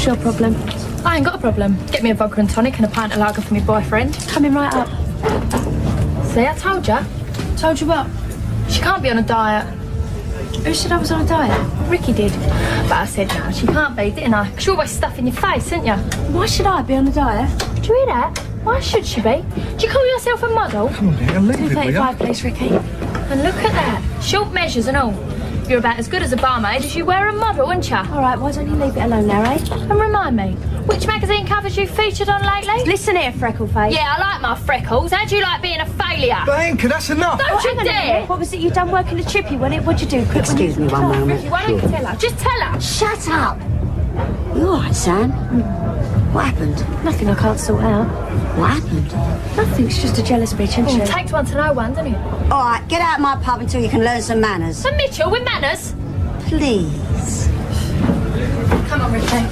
What's your problem? I ain't got a problem. Get me a vodka and tonic and a pint of lager for my boyfriend. Coming right up. See, I told you. Told you what? She can't be on a diet. Who said I was on a diet? Ricky did. But I said, no, she can't be, didn't I? 'Cause you're always stuffing your face, didn't you? Why should I be on a diet? Did you hear that? Why should she be? Do you call yourself a model? Come on, dear, leave it, will you? 235, please, Ricky. And look at that. Short measures and all. You're about as good as a barmaid as you were a model, aren't you? All right, why don't you leave it alone now, eh? And remind me, which magazine covers you featured on lately? Listen here, Freckleface. Yeah, I like my freckles. How do you like being a failure? Bianca, that's enough. Don't you hang on a dare! minute. What was it you done working the chippy? What'd you do? Quick, Excuse me one moment. Ricky, why don't you tell her? Just tell her. Shut up! You all right, Sam? What happened? Nothing I can't sort out. What happened? Nothing, she's just a jealous bitch, isn't she? Takes one to know one, doesn't it? All right, get out of my pub until you can learn some manners. And Mitchell with manners. Please. Come on, Ricky.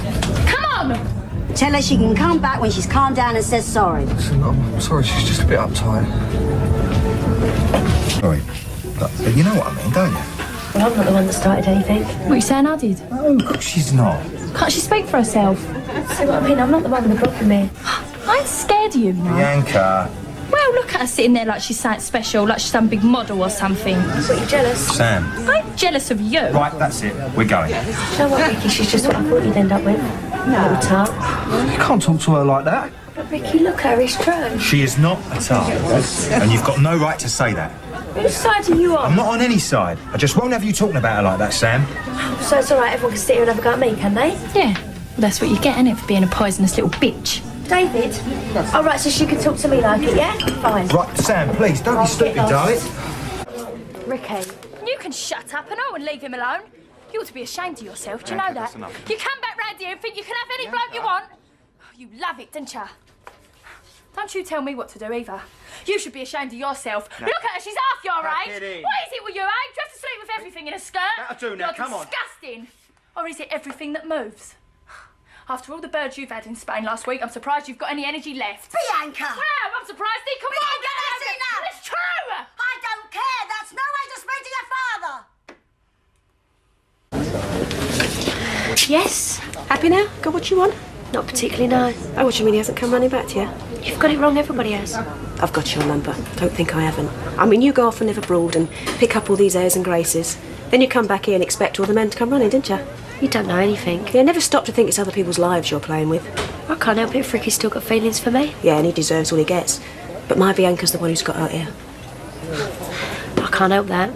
Come on! Tell her she can come back when she's calmed down and says sorry. Listen, I'm sorry, she's just a bit uptight. Sorry, but you know what I mean, don't you? Well, I'm not the one that started anything. What are you saying I did? No, of course she's not. Can't she speak for herself? See what I mean? I'm not the one with the problem here. I ain't scared of you, you know. Bianca. Well, look at her sitting there like she's something special, like she's some big model or something. What, you jealous? Sam. I'm jealous of you. Right, that's it. We're going. You know what, Ricky? She's just what I thought you'd end up with. No. Little tart. You can't talk to her like that. But Ricky, look at her, it's true. She is not a tart, and you've got no right to say that. Whose side are you on? I'm not on any side. I just won't have you talking about her like that, Sam. So it's all right, everyone can sit here and have a go at me, can they? Yeah, well, that's what you get, innit, for being a poisonous little bitch. David? All right, so she can talk to me like it, yeah? Fine. Right, Sam, please, don't be stupid, darling. Ricky. You can shut up and all and leave him alone. You ought to be ashamed of yourself, do you know that? You come back round here and think you can have any bloke you want. You love it, don't you? Don't you tell me what to do either. You should be ashamed of yourself. Look at her, she's half your age. What is it with you, eh? Do you have to sleep with everything in a skirt? That'll do now, come on. You're disgusting. Or is it everything that moves? After all the birds you've had in Spain last week, I'm surprised you've got any energy left. Bianca! Wow, I'm surprised. Come on, Bianca, get that's over it. enough. It's true. I don't care. That's no way to speak to your father. Yes? Happy now? Got what you want? Not particularly, no. Oh, what do you mean he hasn't come running back to you? You've got it wrong, everybody has. I've got your number. Don't think I haven't. I mean, you go off and live abroad and pick up all these airs and graces. Then you come back here and expect all the men to come running, didn't you? You don't know anything. Yeah, never stop to think it's other people's lives you're playing with. I can't help it if Ricky's still got feelings for me. Yeah, and he deserves all he gets. But my Bianca's the one who's got out here. I can't help that.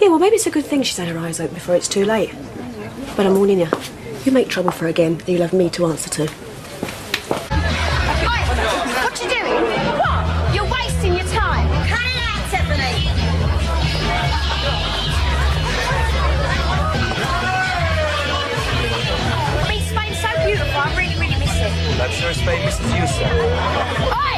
Yeah, well, maybe it's a good thing she's had her eyes open before it's too late. But I'm warning you. You make trouble for her again, you'll have me to answer to. What you doing? What? You're wasting your time. Cut it out, Tiffany. I mean, Spain's so beautiful. I really miss it. I'm sure Spain misses you, Sam. Oi!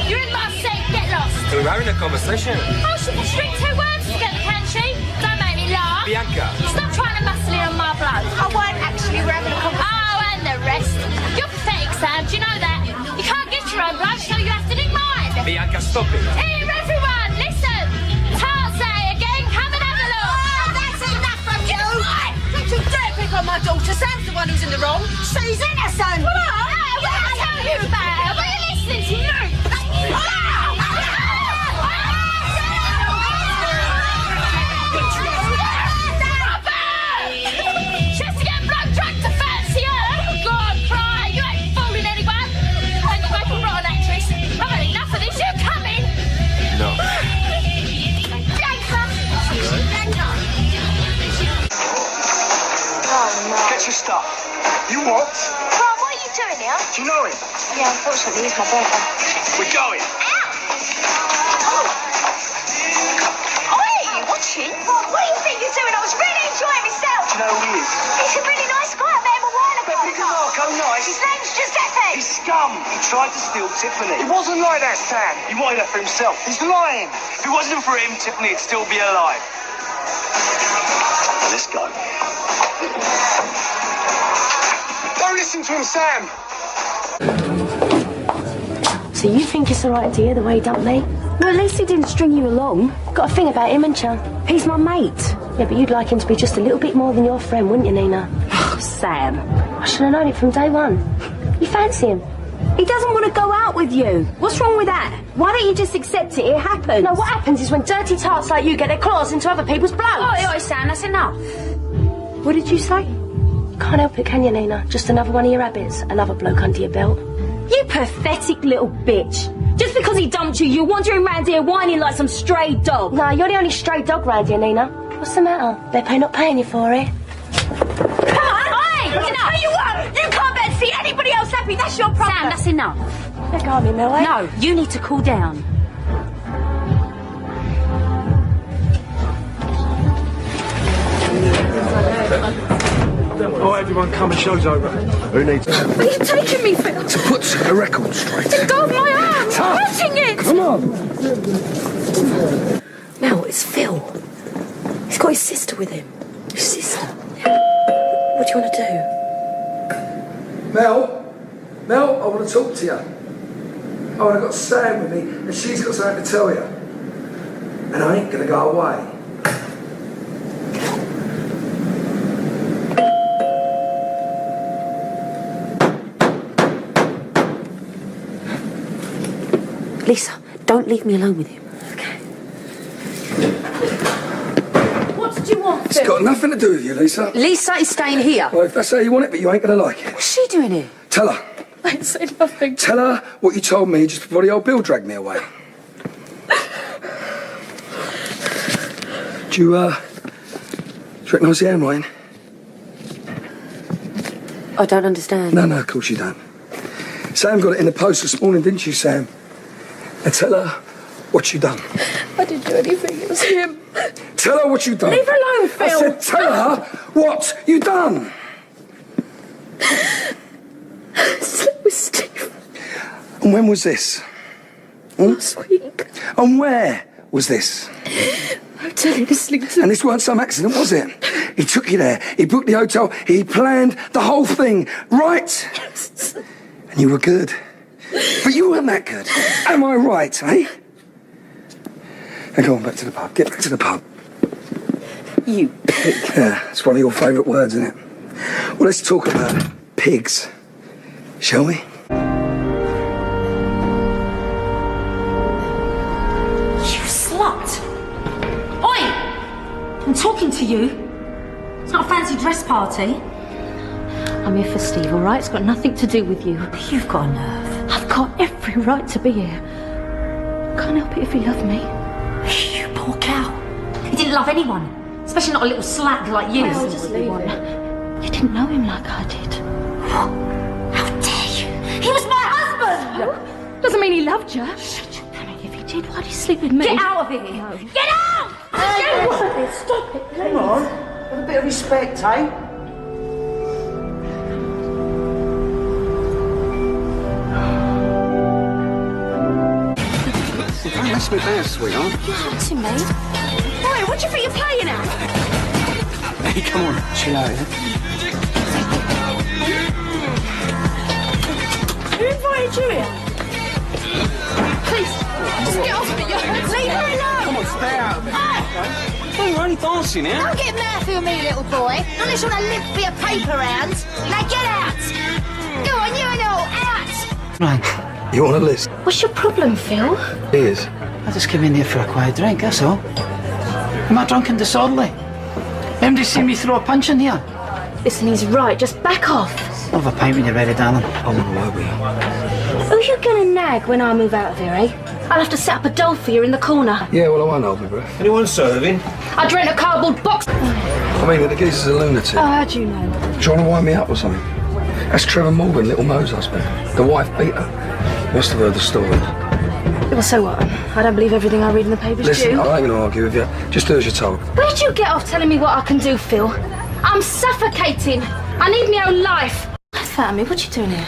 You're in my seat. Get lost. We're having a conversation. Oh, she can string two words together, can she? Don't make me laugh. Bianca. Stop trying to muscle in on my blood. I won't actually. We're having a conversation. Oh, and the rest. You're pathetic, Sam. Do you know that? You can't get your own blood, so you have to need mine. Bianca, stop it. Here, everyone, listen. Tarzay again. Come and have a look. Oh, that's enough from you. Don't you dare pick on my daughter. Sam's the one who's in the wrong. She's innocent. What did I tell you about her? What are you listening to? Just to get blood drunk to fancy her. Go on, cry. You ain't fooling anyone. And you make a rotten actress. I've had enough of this. You coming? No. Bianca. Get your stuff. You what? Well, what are you doing here? Do you know him? Yeah, unfortunately, he's my boyfriend. We're going. Oi, watching? What do you think you're doing? I was really enjoying myself. Do you know who he is? He's a really nice guy. I met him a while ago. Peter Marco, nice. His name's Giuseppe. He's scum. He tried to steal Tiffany. It wasn't like that, Sam. He wanted her for himself. He's lying. If it wasn't for him, Tiffany would still be alive. Let's go. Don't listen to him, Sam. So you think it's the right idea, the way he dumped me? Well, at least he didn't string you along. Got a thing about him, ain't you? He's my mate. Yeah, but you'd like him to be just a little bit more than your friend, wouldn't you, Nina? Oh, Sam. I should have known it from day one. You fancy him? He doesn't want to go out with you. What's wrong with that? Why don't you just accept it? It happens. No, what happens is when dirty tarts like you get their claws into other people's blokes. Oi, Sam, that's enough. What did you say? You can't help it, can you, Nina? Just another one of your habits. Another bloke under your belt. You pathetic little bitch. Just because he dumped you, you're wandering around here whining like some stray dog. No, you're the only stray dog round here, Nina. What's the matter? They're not paying you for it. Come on! Hey! You know you what? You can't bear to see anybody else happy. That's your problem. Sam, that's enough. Let go of me, Mel, eh? No, you need to cool down. Oh, everyone come, the show's over. Who needs it? Where are you taking me, Phil? To put the record straight. Let go of my arm! I'm hurting it! Come on. Mel, it's Phil. He's got his sister with him. His sister? What do you want to do? Mel, I want to talk to you. Oh, and I've got Sam with me, and she's got something to tell you. And I ain't going to go away. Lisa, don't leave me alone with him. Okay. What did you want, Phil? It's got nothing to do with you, Lisa. Lisa is staying here. Well, if that's how you want it, but you ain't going to like it. What's she doing here? Tell her. I ain't said nothing. Tell her what you told me just before the old Bill dragged me away. Do you recognise the handwriting? I don't understand. No, of course you don't. Sam got it in the post this morning, didn't you, Sam? And tell her what you done. I didn't do anything. It was him. Tell her what you done. Leave her alone, Phil. I said tell her what you done. Slept with Steve And when was this? last week. And where was this? Hotel in Islington. And this weren't some accident, was it? He took you there. He booked the hotel. He planned the whole thing, right? And you were good. But you weren't that good. Am I right, eh? Now go on, back to the pub. Get back to the pub. You pig. Yeah, it's one of your favourite words, isn't it? Well, let's talk about pigs, shall we? You slut! Oi! I'm talking to you. It's not a fancy dress party. I'm here for Steve, all right? It's got nothing to do with you. You've got a nerve. I've got every right to be here. Can't help it if you love me. You poor cow. He didn't love anyone, especially not a little slag like you. Well, just leave him. You didn't know him like I did. How dare you? He was my husband! Doesn't mean he loved you. Shut your I mean, if he did, why'd he sleep with me? Get out of here! No. Get out! Stop it, please. Come on, have a bit of respect, eh? Don't mess with that, sweetheart. You're hurting me. Oi, what do you think you're playing at? Hey, come on, chill out. Who invited you here? Please, just get off me. Leave her alone. Come on, stay out of it. Oh, Well, we're only dancing here. Don't get mad for me, little boy. Unless you want to live for your paper rounds. Now get out. Go on, you and all, out. Right, You want a list? What's your problem, Phil? Here's. I just came in here for a quiet drink, that's all. Am I drunk and disorderly? Anybody seen me throw a punch in here? Listen, he's right. Just back off. Have a pint when you're ready, darling. I'm on the way with you. Who are you gonna nag when I move out of here, eh? I'll have to set up a doll for you in the corner. Yeah, well, I won't hold my breath. Anyone serving? I'd rent a cardboard box. I mean, the geezer's a lunatic. Oh, how'd you know? Trying to wind me up or something. That's Trevor Morgan, Little Mo's husband. The wife beat her. Must have heard the story. Well, so what? I don't believe everything I read in the papers, Listen, do you? I ain't going to argue with you. Just do as you're told. Where'd you get off telling me what I can do, Phil? I'm suffocating. I need my own life. Family, what you doing here?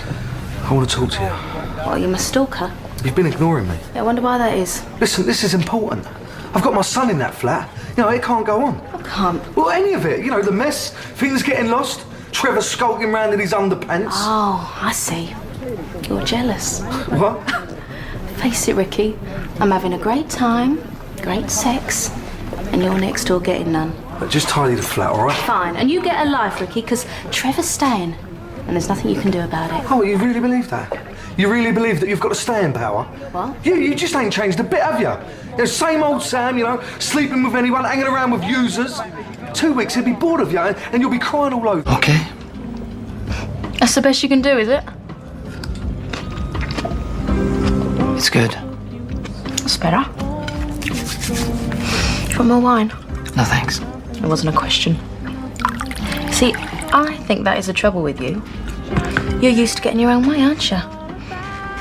I want to talk to you. Well, you're my stalker. You've been ignoring me. I wonder why that is. Listen, this is important. I've got my son in that flat. You know, it can't go on. I can't. Well, any of it. You know, the mess, things getting lost, Trevor skulking round in his underpants. Oh, I see. You're jealous. What? Face it, Ricky. I'm having a great time, great sex, and you're next door getting none. But just tidy the flat, all right? Fine. And you get a life, Ricky, because Trevor's staying. And there's nothing you can do about it. Oh, you really believe that? You really believe that you've got a staying power? What? You just ain't changed a bit, have you? You know, same old Sam, you know, sleeping with anyone, hanging around with users. 2 weeks, he'll be bored of you and you'll be crying all over. Okay. That's the best you can do, is it? It's good. It's better. Do you want more wine? No, thanks. It wasn't a question. See, I think that is the trouble with you. You're used to getting your own way, aren't you?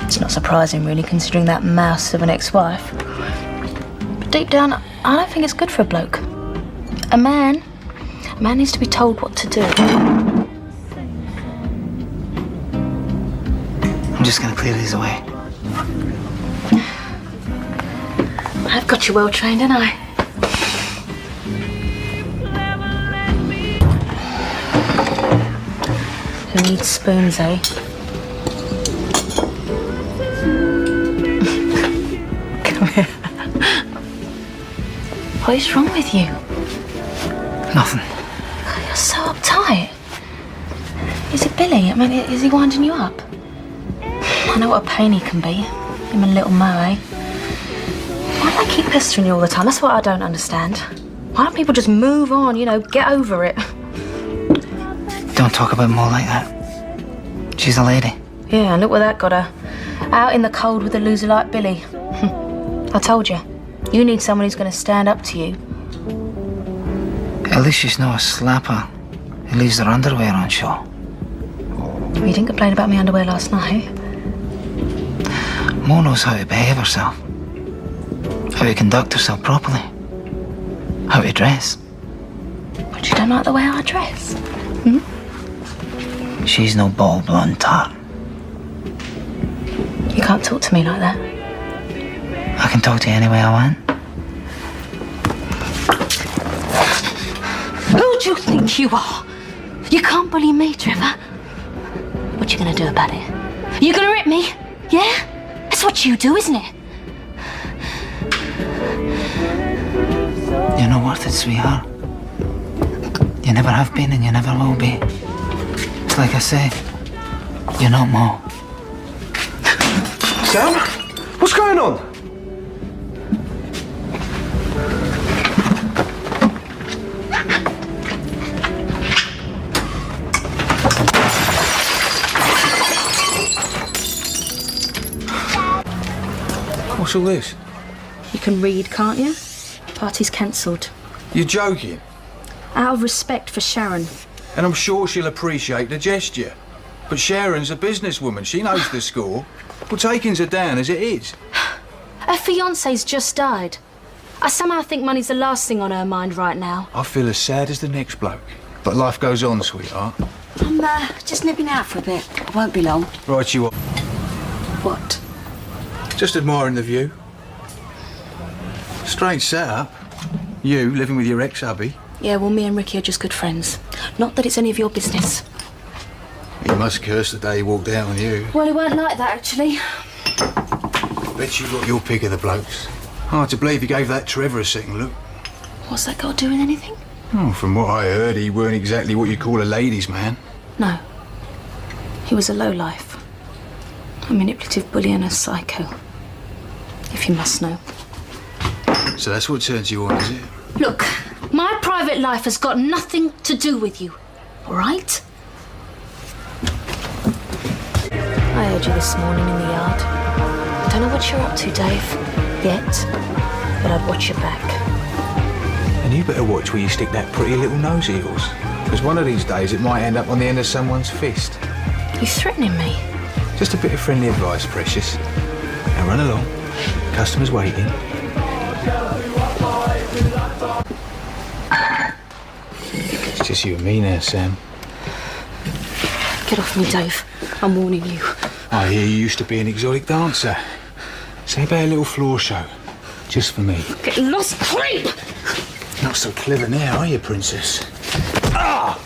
It's not surprising, really, considering that mouse of an ex-wife. But deep down, I don't think it's good for a bloke. A man needs to be told what to do. I'm just gonna clear these away. I've got you well trained, haven't I? Who needs spoons, eh? Come here. What is wrong with you? Nothing. You're so uptight. Is it Billy? I mean, is he winding you up? I know what a pain he can be. Him and little Mo, eh? Why do they keep pestering you all the time? That's what I don't understand. Why don't people just move on, you know, get over it? Don't talk about Mo like that. She's a lady. Yeah, and look where that got her. Out in the cold with a loser like Billy. I told you. You need someone who's going to stand up to you. At least she's not a slapper who leaves her underwear on show. You didn't complain about my underwear last night. Mo knows how to behave herself. How to conduct herself properly. How to dress. But you don't like the way I dress? She's no ball blonde tart. You can't talk to me like that. I can talk to you any way I want. Who do you think you are? You can't bully me, Trevor. What you gonna do about it? You gonna rip me? Yeah? That's what you do, isn't it? You're not worth it, sweetheart. You never have been and you never will be. It's like I say, you're not Mo. Sam? What's going on? What's all this? You can read, can't you? Party's cancelled. You're joking. Out of respect for Sharon. And I'm sure she'll appreciate the gesture. But Sharon's a businesswoman. She knows the score. Well, takings are down as it is. Her fiance's just died. I somehow think money's the last thing on her mind right now. I feel as sad as the next bloke. But life goes on, sweetheart. I'm just nipping out for a bit. I won't be long. Right you are. What? Just admiring the view. Strange setup. You living with your ex-hubby. Yeah, well, me and Ricky are just good friends. Not that it's any of your business. You must curse the day he walked out on you. Well, it weren't like that, actually. Bet you got your pick of the blokes. Hard to believe you gave that Trevor a second look. What's that got to do with anything? Oh, from what I heard, he weren't exactly what you call a ladies' man. No. He was a lowlife. A manipulative bully and a psycho. If you must know. So that's what turns you on, is it? Look, my private life has got nothing to do with you. All right? I heard you this morning in the yard. I don't know what you're up to, Dave, yet, but I'd watch your back. And you better watch where you stick that pretty little nose of yours. Because one of these days it might end up on the end of someone's fist. You threatening me? Just a bit of friendly advice, precious. Now run along. Customer's waiting. It's just you and me now, Sam. Get off me, Dave. I'm warning you. I hear you used to be an exotic dancer. Say about a little floor show. Just for me. Get lost, creep! Not so clever now, are you, princess? Ah!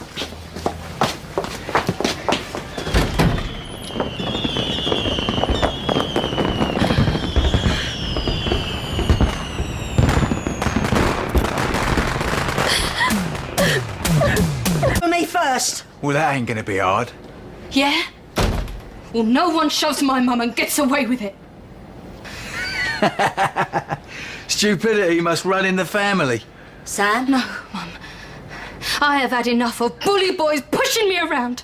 first. Well, that ain't gonna be hard. Yeah? Well, no one shoves my mum and gets away with it. Stupidity must run in the family. Sam? No, Mum. I have had enough of bully boys pushing me around.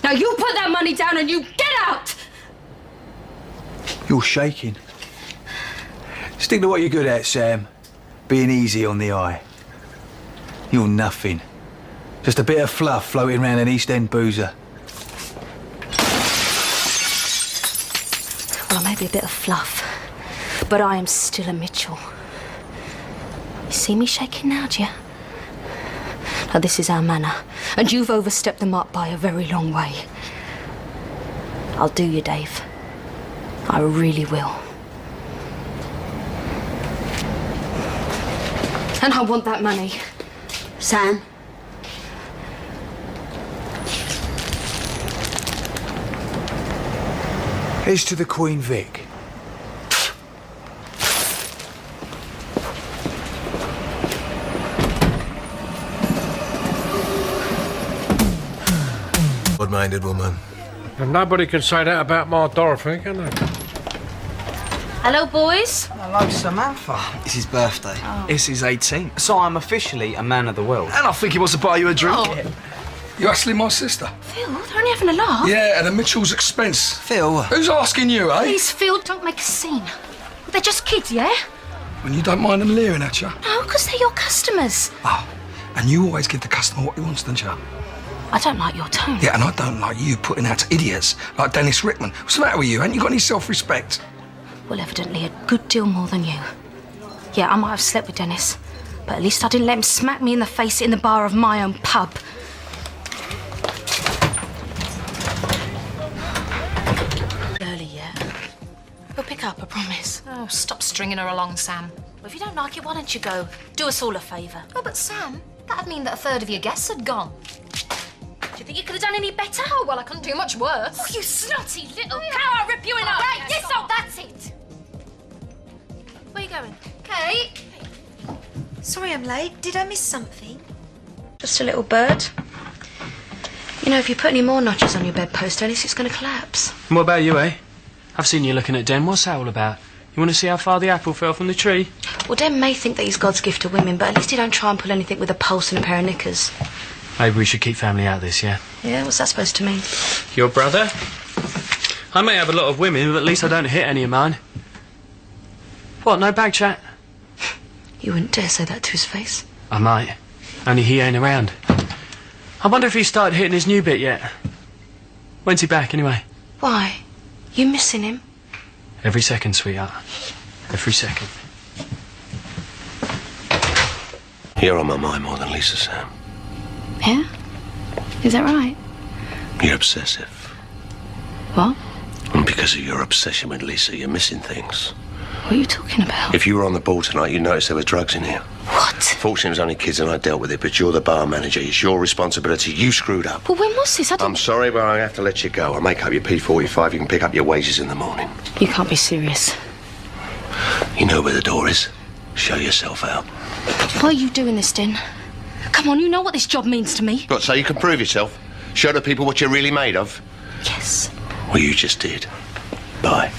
Now you put that money down and you get out! You're shaking. Stick to what you're good at, Sam. Being easy on the eye. You're nothing. Just a bit of fluff floating around an East End boozer. Well, I may be a bit of fluff, but I am still a Mitchell. You see me shaking now, do you? Now, this is our manor, and you've overstepped the mark by a very long way. I'll do you, Dave. I really will. And I want that money. Sam? Here's to the Queen Vic. Good-minded woman. And nobody can say that about my Dorothy, can they? Hello, boys. Hello, Samantha. It's his birthday. Oh. It's his 18th. So I'm officially a man of the world. And I think he wants to buy you a drink. Oh. You're actually my sister. Phil, they're only having a laugh. Yeah, at a Mitchell's expense. Phil. Who's asking you, eh? Please, Phil, don't make a scene. They're just kids, yeah? When you don't mind them leering at you. No, because they're your customers. Oh, and you always give the customer what he wants, don't you? I don't like your tone. Yeah, and I don't like you putting out to idiots like Dennis Rickman. What's the matter with you? Ain't you got any self-respect? Well, evidently a good deal more than you. Yeah, I might have slept with Dennis, but at least I didn't let him smack me in the face in the bar of my own pub. Early yet? We'll pick up, I promise. Oh, stop stringing her along, Sam. Well, if you don't like it, why don't you go? Do us all a favour. Oh, but Sam, that'd mean that a third of your guests had gone. Do you think you could have done any better? Oh, well, I couldn't do much worse. Oh, you snotty little cow! I'll rip you in half! Right, Yes, stop. oh, that's it! Where you going? Kate? Sorry I'm late. Did I miss something? Just a little bird. You know, if you put any more notches on your bedpost, Dennis, it's going to collapse. And what about you, eh? I've seen you looking at Den. What's that all about? You want to see how far the apple fell from the tree? Well, Den may think that he's God's gift to women, but at least he don't try and pull anything with a pulse and a pair of knickers. Maybe we should keep family out of this, yeah? Yeah, what's that supposed to mean? Your brother? I may have a lot of women, but at least I don't hit any of mine. What, no bag chat? You wouldn't dare say that to his face. I might. Only he ain't around. I wonder if he started hitting his new bit yet. When's he back, anyway? Why? You missing him? Every second, sweetheart. Every second. You're on my mind more than Lisa, Sam. Yeah? Is that right? You're obsessive. What? And because of your obsession with Lisa, you're missing things. What are you talking about? If you were on the ball tonight, you'd notice there were drugs in here. What? Fortunately, it was only kids and I dealt with it, but you're the bar manager. It's your responsibility. You screwed up. Well, when was this? I didn't... I'm sorry, but I have to let you go. I'll make up your P45. You can pick up your wages in the morning. You can't be serious. You know where the door is. Show yourself out. Why are you doing this, Den? Come on, you know what this job means to me. What, so you can prove yourself? Show the people what you're really made of? Yes. Well, you just did. Bye.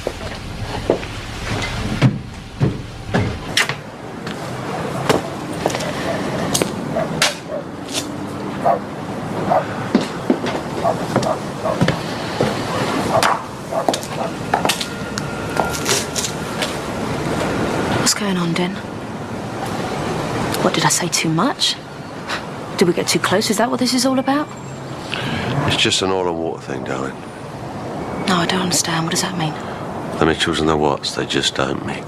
What's going on, Den? What, did I say too much? Did we get too close? Is that what this is all about? It's just an oil and water thing, darling. No, I don't understand. What does that mean? The Mitchells and the Watts, they just don't mix.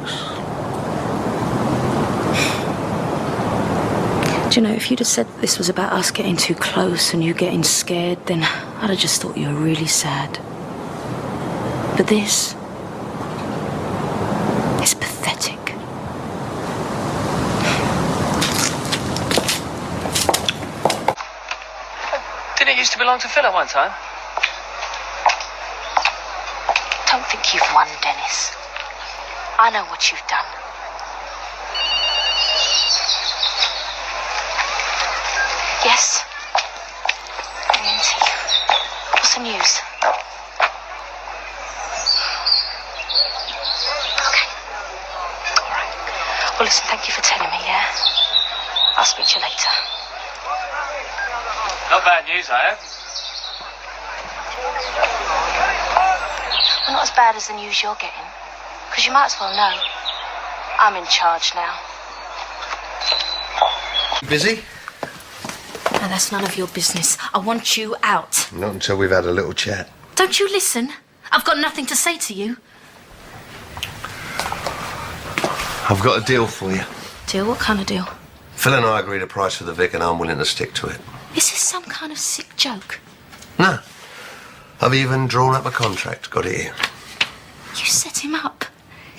Do you know, if you'd have said this was about us getting too close and you getting scared, then I'd have just thought you were really sad. But this is pathetic. Didn't it used to belong to Phil at one time? Don't think you've won, Dennis. I know what you've done. Yes. the news? Well, listen, thank you for telling me, yeah? I'll speak to you later. Not bad news, I have. Well, not as bad as the news you're getting. Because you might as well know. I'm in charge now. Busy? Now, that's none of your business. I want you out. Not until we've had a little chat. Don't you listen? I've got nothing to say to you. I've got a deal for you. Deal? What kind of deal? Phil and I agreed a price for the Vic and I'm willing to stick to it. Is this some kind of sick joke? No. I've even drawn up a contract. Got it here. You set him up.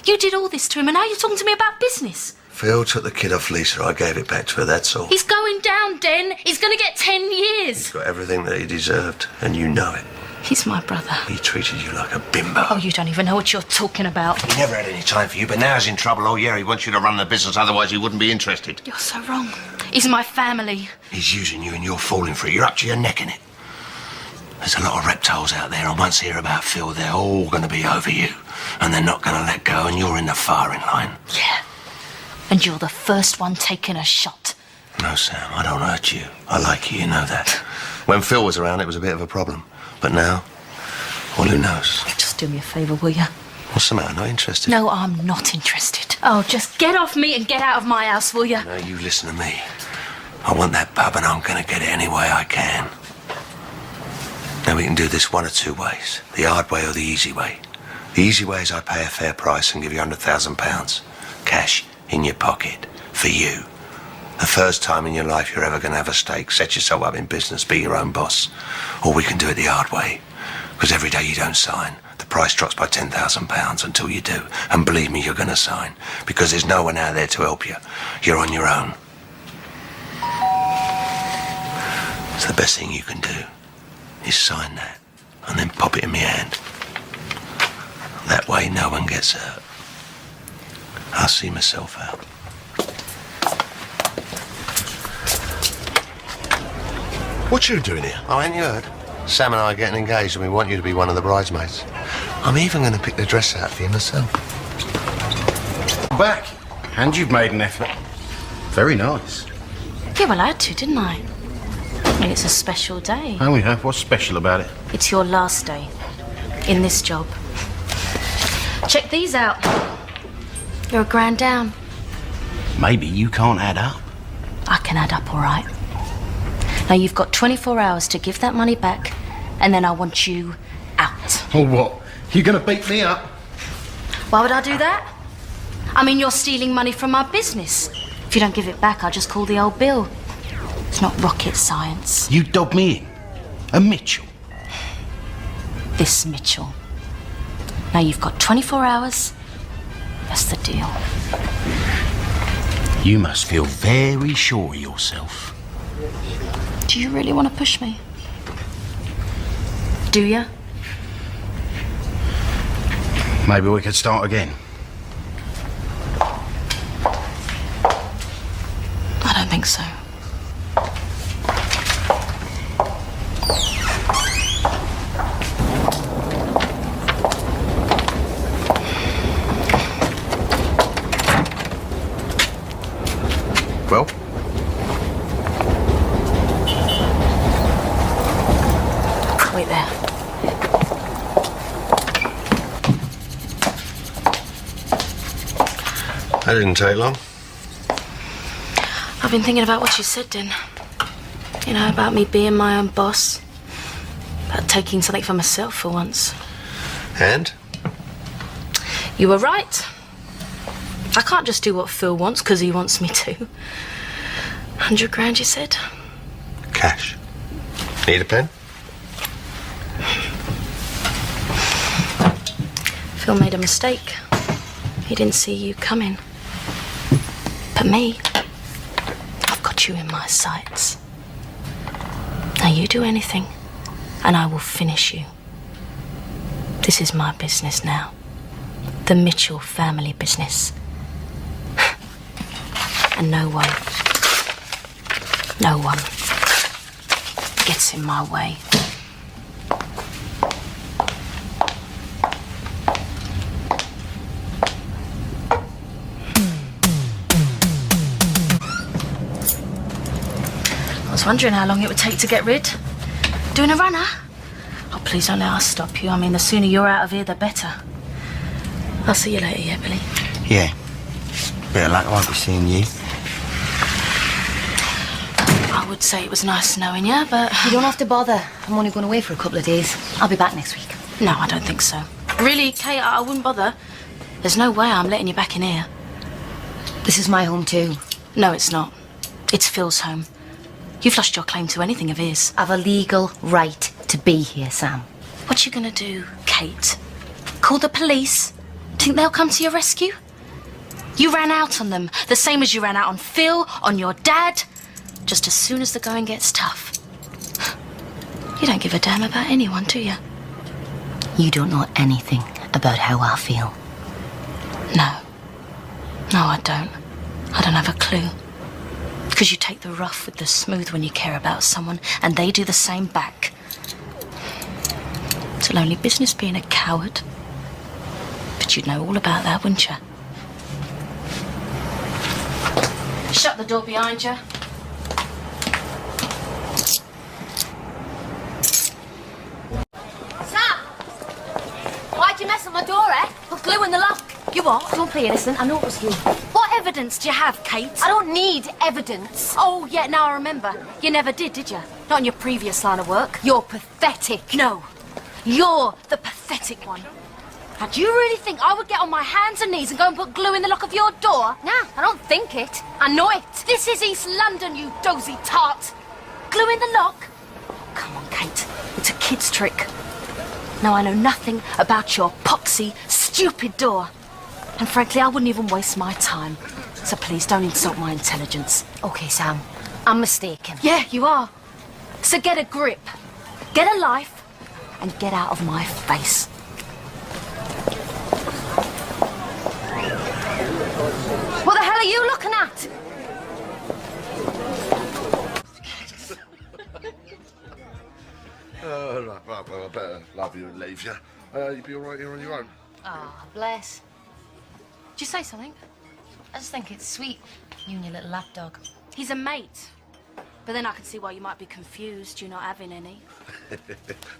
You did all this to him and now you're talking to me about business. Phil took the kid off Lisa. I gave it back to her, that's all. He's going down, Den. He's going to get 10 years. He's got everything that he deserved, and you know it. He's my brother. He treated you like a bimbo. Oh, you don't even know what you're talking about. He never had any time for you, but now he's in trouble. Oh, yeah, he wants you to run the business, otherwise he wouldn't be interested. You're so wrong. He's my family. He's using you and you're falling for it. You're up to your neck in it. There's a lot of reptiles out there, and once they hear about Phil, they're all going to be over you. And they're not going to let go, and you're in the firing line. Yeah. And you're the first one taking a shot. No, Sam, I don't hurt you. I like you, you know that. When Phil was around, it was a bit of a problem. But now, well, who knows? Just do me a favour, will you? What's the matter? Not interested? No, I'm not interested. Oh, just get off me and get out of my house, will you? No, you listen to me. I want that pub, and I'm going to get it any way I can. Now, we can do this one of two ways. The hard way or the easy way. The easy way is I pay a fair price and give you £100,000. Cash in your pocket. For you. The first time in your life you're ever going to have a stake. Set yourself up in business. Be your own boss. Or we can do it the hard way. Because every day you don't sign, the price drops by £10,000 until you do. And believe me, you're going to sign. Because there's no one out there to help you. You're on your own. So the best thing you can do is sign that. And then pop it in my hand. That way no one gets hurt. I'll see myself out. What you doing here? Oh, ain't you heard? Sam and I are getting engaged and we want you to be one of the bridesmaids. I'm even going to pick the dress out for you myself. Back. And you've made an effort. Very nice. Yeah, well, I had to, didn't I? I mean, it's a special day. Oh, we have. What's special about it? It's your last day in this job. Check these out. You're a grand down. Maybe you can't add up. I can add up, all right. Now, you've got 24 hours to give that money back, and then I want you out. Or what? You're going to beat me up? Why would I do that? I mean, you're stealing money from my business. If you don't give it back, I'll just call the old bill. It's not rocket science. You dobbed me in. A Mitchell. This Mitchell. Now, you've got 24 hours. That's the deal. You must feel very sure of yourself. Do you really want to push me? Do you? Maybe we could start again. I don't think so. Well? Wait there. That didn't take long. I've been thinking about what you said, Den. You know, about me being my own boss. About taking something for myself for once. And? You were right. I can't just do what Phil wants because he wants me to. 100 grand, you said? Cash. Need a pen? Phil made a mistake. He didn't see you coming. But me, I've got you in my sights. Now you do anything, and I will finish you. This is my business now. The Mitchell family business. And no one gets in my way. was wondering how long it would take to get rid. Doing a runner? Oh, please don't let us stop you. I mean, the sooner you're out of here, the better. I'll see you later, yeah, Billy? Yeah. Bit of luck, I won't be seeing you. I would say it was nice knowing you, but... You don't have to bother. I'm only going away for a couple of days. I'll be back next week. No, I don't think so. Really, Kate, I wouldn't bother. There's no way I'm letting you back in here. This is my home too. No, it's not. It's Phil's home. You've lost your claim to anything of his. I've a legal right to be here, Sam. What you gonna do, Kate? Call the police? Think they'll come to your rescue? You ran out on them, the same as you ran out on Phil, on your dad, just as soon as the going gets tough. You don't give a damn about anyone, do you? You don't know anything about how I feel. No. No, I don't. I don't have a clue. Because you take the rough with the smooth when you care about someone, and they do the same back. It's a lonely business being a coward. But you'd know all about that, wouldn't you? Shut the door behind you. Sam! Why'd you mess up my door, eh? Put glue in the lock. You what? Don't play innocent. I know it was you. What evidence do you have, Kate? I don't need evidence. Oh, yeah, now I remember. You never did you? Not in your previous line of work. You're pathetic. No, you're the pathetic one. Now, do you really think I would get on my hands and knees and go and put glue in the lock of your door? Nah, I don't think it. I know it. This is East London, you dozy tart. Glue in the lock? Come on, Kate. It's a kid's trick. Now, I know nothing about your poxy, stupid door. And frankly, I wouldn't even waste my time. So please don't insult my intelligence. Okay, Sam. I'm mistaken. Yeah, you are. So get a grip, get a life, and get out of my face. What the hell are you looking at? Right, well, I better love you and leave you. You'll be all right here on your own. Ah, bless. Did you say something? I just think it's sweet, you and your little lapdog. He's a mate. But then I can see why you might be confused, you not having any.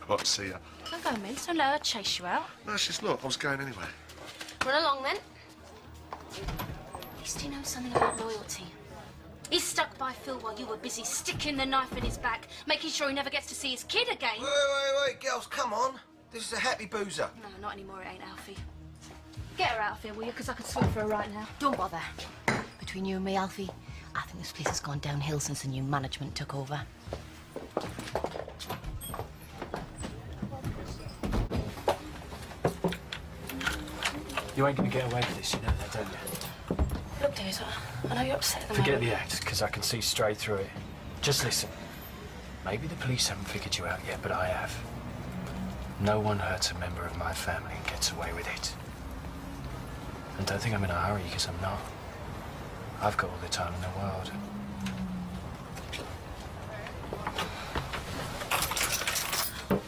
Right, see ya. Don't go, Mince. Don't let her chase you out. No, it's just, look, I was going anyway. Run along then. At least he knows something about loyalty. He stuck by Phil while you were busy sticking the knife in his back, making sure he never gets to see his kid again. Wait, girls, come on. This is a happy boozer. No, not anymore, it ain't, Alfie. Get her out of here, will you? Because I could swim for her right now. Don't bother. Between you and me, Alfie, I think this place has gone downhill since the new management took over. You ain't gonna get away with this, you know that, don't you? Look, Daisy, I know you're upset at the Forget moment. the act, because I can see straight through it. Just listen. Maybe the police haven't figured you out yet, but I have. No one hurts a member of my family and gets away with it. And don't think I'm in a hurry, because I'm not. I've got all the time in the world.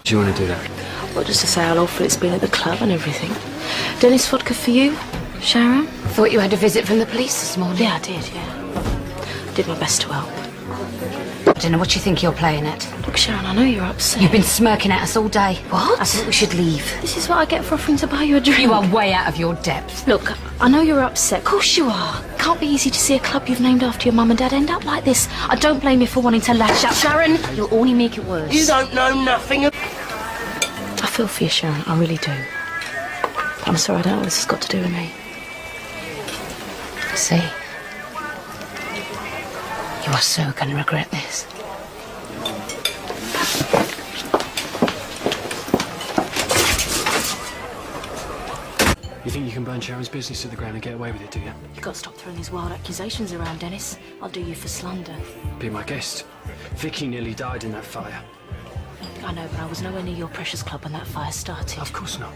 Do you want to do that? Well, just to say how awful it's been at the club and everything. Dennis vodka for you, Sharon? Thought you had a visit from the police this morning. Yeah, I did, yeah. Did my best to help. I don't know what you think you're playing at. Look, Sharon, I know you're upset. You've been smirking at us all day. What? I think we should leave. This is what I get for offering to buy you a drink. You are way out of your depth. Look, I know you're upset. Of course you are. Can't be easy to see a club you've named after your mum and dad end up like this. I don't blame you for wanting to lash out. Sharon, you'll only make it worse. You don't know nothing. I feel for you, Sharon. I really do. I'm sorry, I don't know what this has got to do with me. See, you are so going to regret this. You think you can burn Sharon's business to the ground and get away with it, do you? You've got to stop throwing these wild accusations around, Dennis. I'll do you for slander. Be my guest. Vicky nearly died in that fire. I know, but I was nowhere near your precious club when that fire started. Of course not.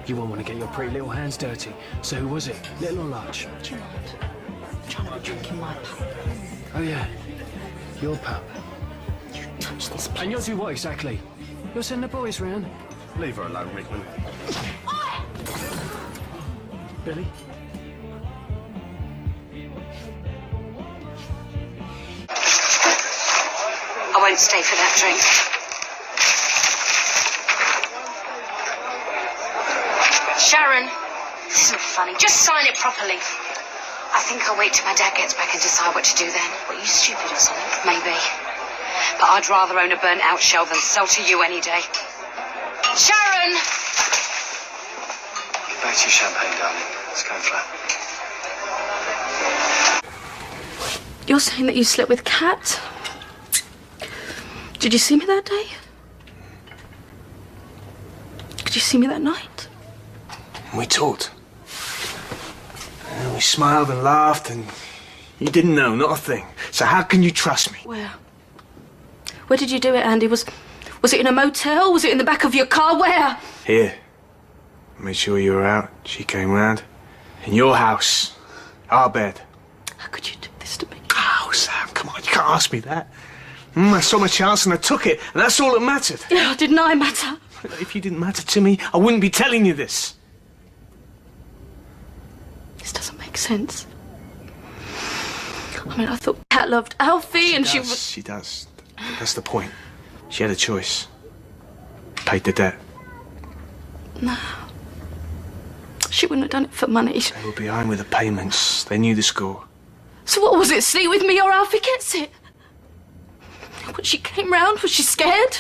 You won't want to get your pretty little hands dirty. So who was it? Little or large? Do you mind? I'm trying to be drinking my pub. Oh, yeah. Your pub. You touch this place. And you'll do what exactly? You'll send the boys round? Leave her alone, Rickman. Billy? won't stay for that drink. Sharon, this isn't funny. Just sign it properly. I think I'll wait till my dad gets back and decide what to do then. What, are you stupid or something? Maybe. But I'd rather own a burnt-out shell than sell to you any day. Sharon! Back to your champagne, darling. Let's go flat. You're saying that you slept with Kat? Did you see me that day? Did you see me that night? We talked. And we smiled and laughed, and you didn't know, not a thing. So how can you trust me? Where did you do it, Andy? Was it in a motel? Was it in the back of your car? Where? Here. Made sure you were out. She came round. In your house. Our bed. How could you do this to me? Oh, Sam, come on, you can't ask me that. I saw my chance and I took it, and that's all that mattered. Yeah, didn't I matter? If you didn't matter to me, I wouldn't be telling you this. This doesn't make sense. I mean, I thought Kat loved Alfie and she was... She does. That's the point. She had a choice. Paid the debt. No. She wouldn't have done it for money. They were behind with the payments. They knew the score. So what was it? Sleep with me or Alfie gets it? When she came round, was she scared?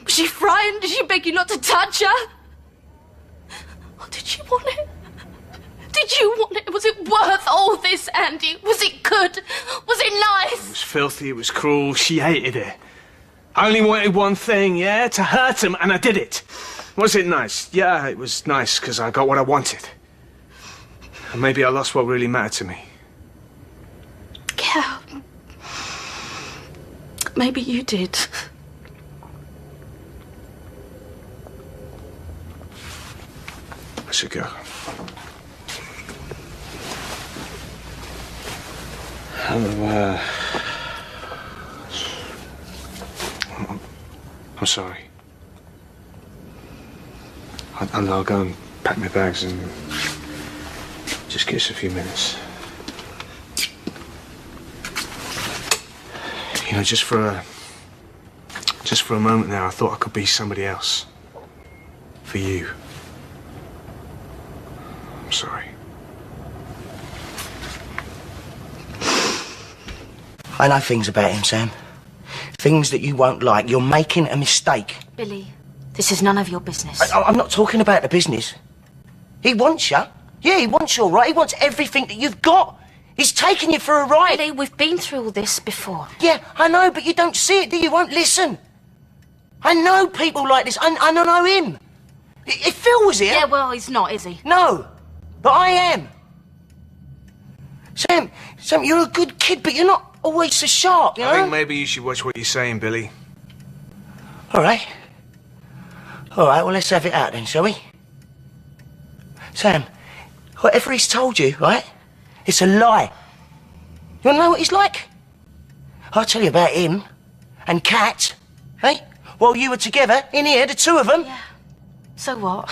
Was she frightened? Did she beg you not to touch her? Or did she want it? Did you want it? Was it worth all this, Andy? Was it good? Was it nice? It was filthy, it was cruel, she hated it. I only wanted one thing, yeah? To hurt him, and I did it. Was it nice? Yeah, it was nice, because I got what I wanted. And maybe I lost what really mattered to me. Yeah. Maybe you did. I should go. I'm sorry. I'll go and pack my bags and just give us a few minutes. You know, just for a moment there, I thought I could be somebody else. For you. I'm sorry. I know things about him, Sam. Things that you won't like. You're making a mistake. Billy, this is none of your business. I'm not talking about the business. He wants you. Yeah, he wants you all right. He wants everything that you've got. He's taking you for a ride. Billy, we've been through all this before. Yeah, I know, but you don't see it, do you? You won't listen. I know people like this. I know him. If Phil was here... Yeah, well, he's not, is he? No, but I am. Sam, you're a good kid, but you're not always so sharp, you know? I think maybe you should watch what you're saying, Billy. All right. All right, well, let's have it out then, shall we? Sam, whatever he's told you, right, it's a lie. You want to know what he's like? I'll tell you about him and Kat, eh? While you were together, in here, the two of them. Yeah. So what?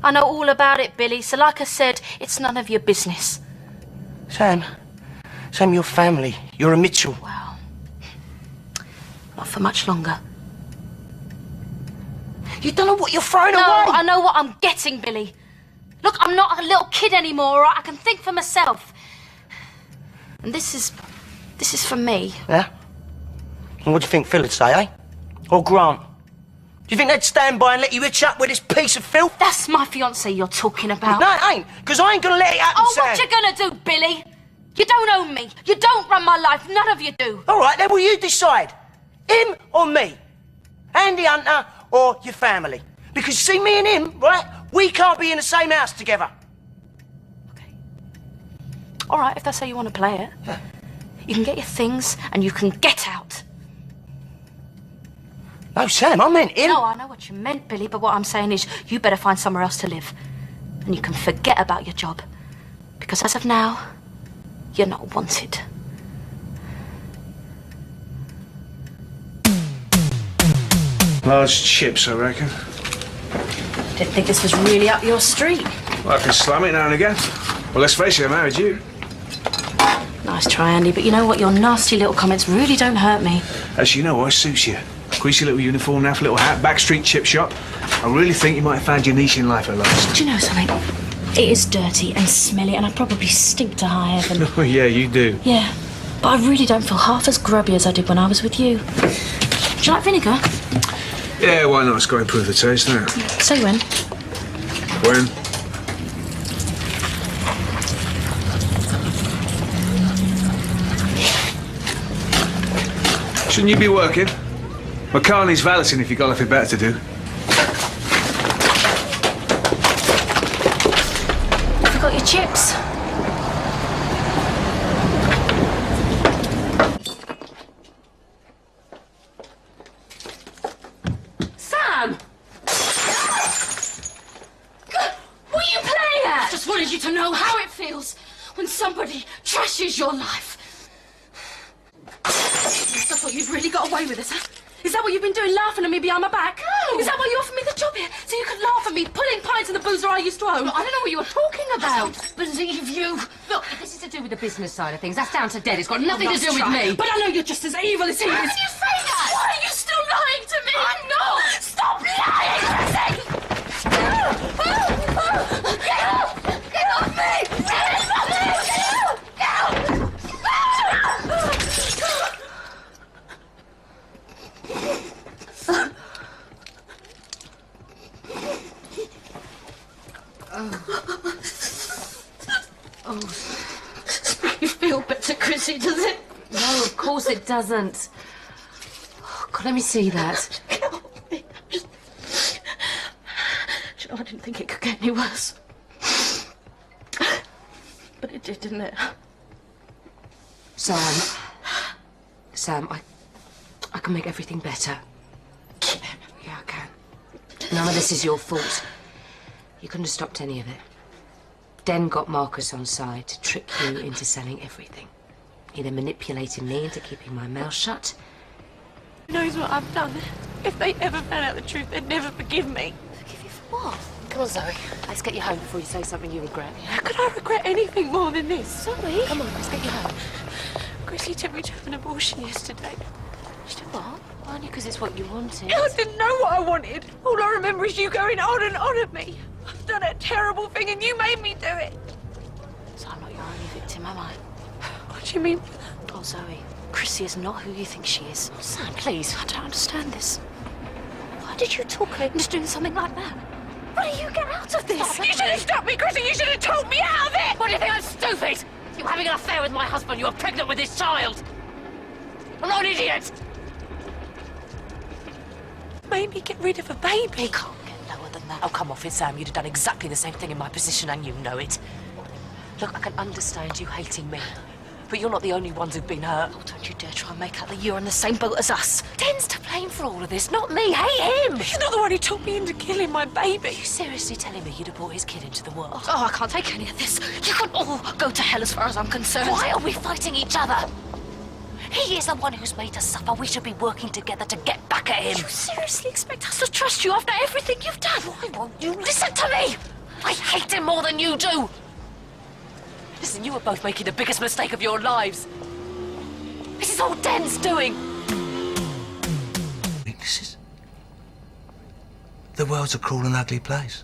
I know all about it, Billy, so like I said, it's none of your business. Sam, you're family. You're a Mitchell. Well, not for much longer. You don't know what you're throwing away. No, I know what I'm getting, Billy. Look, I'm not a little kid anymore, all right? I can think for myself. And this is for me. Yeah? And what do you think Phil would say, eh? Or Grant? Do you think they'd stand by and let you itch up with this piece of filth? That's my fiancé you're talking about. No, it ain't, because I ain't gonna let it happen, Oh, Sam. what you gonna do, Billy? You don't own me. You don't run my life. None of you do. All right, then will you decide? Him or me? Andy Hunter or your family? Because see, me and him, right, we can't be in the same house together. All right, if that's how you want to play it. Yeah. You can get your things and you can get out. No, Sam, I meant him. No, I know what you meant, Billy, but what I'm saying is you better find somewhere else to live. And you can forget about your job. Because as of now, you're not wanted. Large chips, I reckon. Didn't think this was really up your street. Well, I can slam it now and again. Well, let's face it, I married you. Nice try, Andy, but you know what? Your nasty little comments really don't hurt me. Actually, you know what? Suits you. Greasy little uniform, naff little hat, backstreet chip shop. I really think you might have found your niche in life at last. Do you know something? It is dirty and smelly, and I probably stink to high heaven. Oh, yeah, you do. Yeah, but I really don't feel half as grubby as I did when I was with you. Do you like vinegar? Yeah, why not? It's got to improve the taste, isn't it? Say when. When? Shouldn't you be working? McCartney's valeting if you've got nothing better to do. Forgot your chips. Sam! What are you playing at? Just wanted you to know how it feels when somebody trashes your life. That's what you've really got away with this, huh? Is that what you've been doing, laughing at me behind my back? No! Is that why you offered me the job here? So you could laugh at me, pulling pints in the boozer I used to own? Look, I don't know what you were talking about. Believe you. Look, if this is to do with the business side of things, that's down to Dad. It's got nothing to do with me. But I know you're just as evil as he is. How can you say that? Why are you still lying to me? I'm not. Stop lying, Chrissy! Get off! Get off me! Get off me! Get off! You feel better, Chrissy, does it? No, of course it doesn't. Oh, God, let me see that. I didn't think it could get any worse. But it did, didn't it? Sam, I can make everything better. Yeah, I can. None of this is your fault. You couldn't have stopped any of it. Den got Marcus on side to trick you into selling everything. He then manipulated me into keeping my mouth shut. Who knows what I've done? If they ever found out the truth, they'd never forgive me. Forgive you for what? Come on, Zoe. Let's get you home before you say something you regret. How could I regret anything more than this? Zoe! Come on, let's get you home. Chrissy took me to have an abortion yesterday. She did what? Only because it's what you wanted. I didn't know what I wanted. All I remember is you going on and on at me. I've done a terrible thing and you made me do it. So I'm not your only victim, am I? What do you mean? Oh, Zoe, Chrissy is not who you think she is. Oh, Sam, please, I don't understand this. Why did you talk her into doing something like that? What do you get out of this? You should have stopped me, Chrissy. You should have talked me out of it. What do you think? I'm stupid? You're having an affair with my husband. You're pregnant with his child. I'm not an idiot. Made me get rid of a baby. You can't get lower than that. Oh, come off it, Sam. You'd have done exactly the same thing in my position, and you know it. Look, I can understand you hating me, but you're not the only ones who've been hurt. Oh, don't you dare try and make out that you're in the same boat as us. Den's to blame for all of this, not me. Hate him. He's not the one who talked me into killing my baby. Are you seriously telling me you'd have brought his kid into the world? Oh, I can't take any of this. You can all go to hell as far as I'm concerned. Why are we fighting each other? He is the one who's made us suffer. We should be working together to get back at him. You seriously expect us to trust you after everything you've done? Why won't you listen to me? I hate him more than you do. Listen, you were both making the biggest mistake of your lives. This is all Den's doing. Weaknesses? The world's a cruel and ugly place.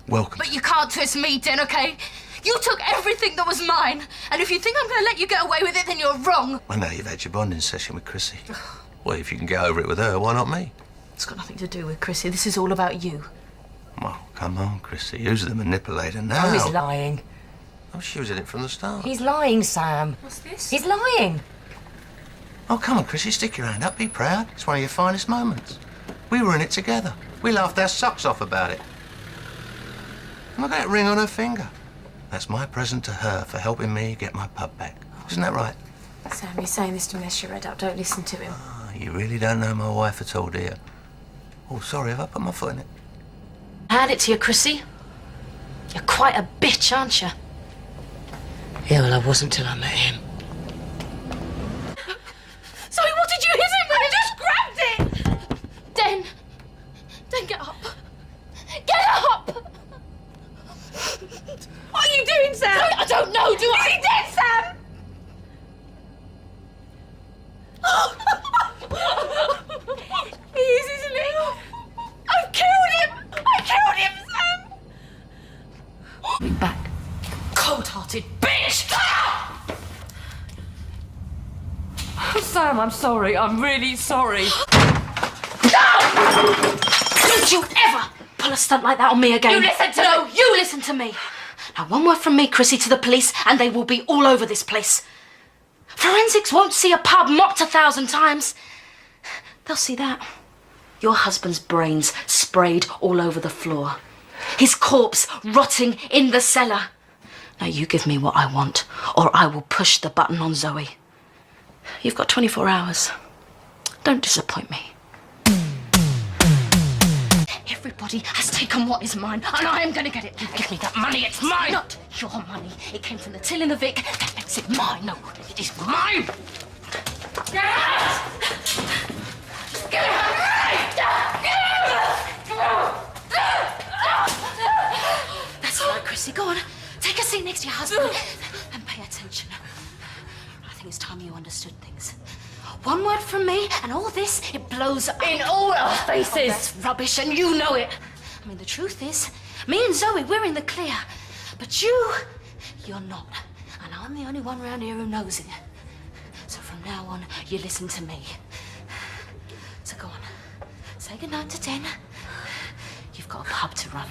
Welcome. But you can't twist me, Den, okay? You took everything that was mine, and if you think I'm going to let you get away with it, then you're wrong. I know you've had your bonding session with Chrissy. Well, if you can get over it with her, why not me? It's got nothing to do with Chrissy. This is all about you. Well, come on, Chrissy. Who's the manipulator now? Oh, he's lying. Oh, she was in it from the start. He's lying, Sam. What's this? He's lying. Oh, come on, Chrissy. Stick your hand up. Be proud. It's one of your finest moments. We were in it together. We laughed our socks off about it. And look at that ring on her finger. That's my present to her for helping me get my pub back. Isn't that right? Sam, you're saying this to mess your head up. Don't listen to him. Oh, you really don't know my wife at all, do you? Oh, sorry, have I put my foot in it? Hand it to you, Chrissy. You're quite a bitch, aren't you? Yeah, well, I wasn't till I met him. Sorry, what did you hit him with? I just grabbed it! Den, get up. Get up! What are you doing, Sam? I don't know, do I? Is he dead, Sam? I'm sorry. I'm really sorry. Don't you ever pull a stunt like that on me again. You listen to No, me. you listen to me. Now, one word from me, Chrissy, to the police, and they will be all over this place. Forensics won't see a pub mopped 1,000 times. They'll see that. Your husband's brains sprayed all over the floor. His corpse rotting in the cellar. Now you give me what I want, or I will push the button on Zoe. You've got 24 hours. Don't disappoint me. Everybody has taken what is mine, and I am going to get it. Give me that money, it's mine. Not your money. It came from the till in the Vic. That makes it mine. No, it is mine. Get out! Get out! That's all right, Chrissy. Go on. Take a seat next to your husband and pay attention. I think it's time you understood things. One word from me, and all this, it blows up in all our faces. Oh, that's rubbish, and you know it. I mean, the truth is, me and Zoe, we're in the clear. But you're not. And I'm the only one around here who knows it. So from now on, you listen to me. So go on. Say goodnight to 10. You've got a pub to run.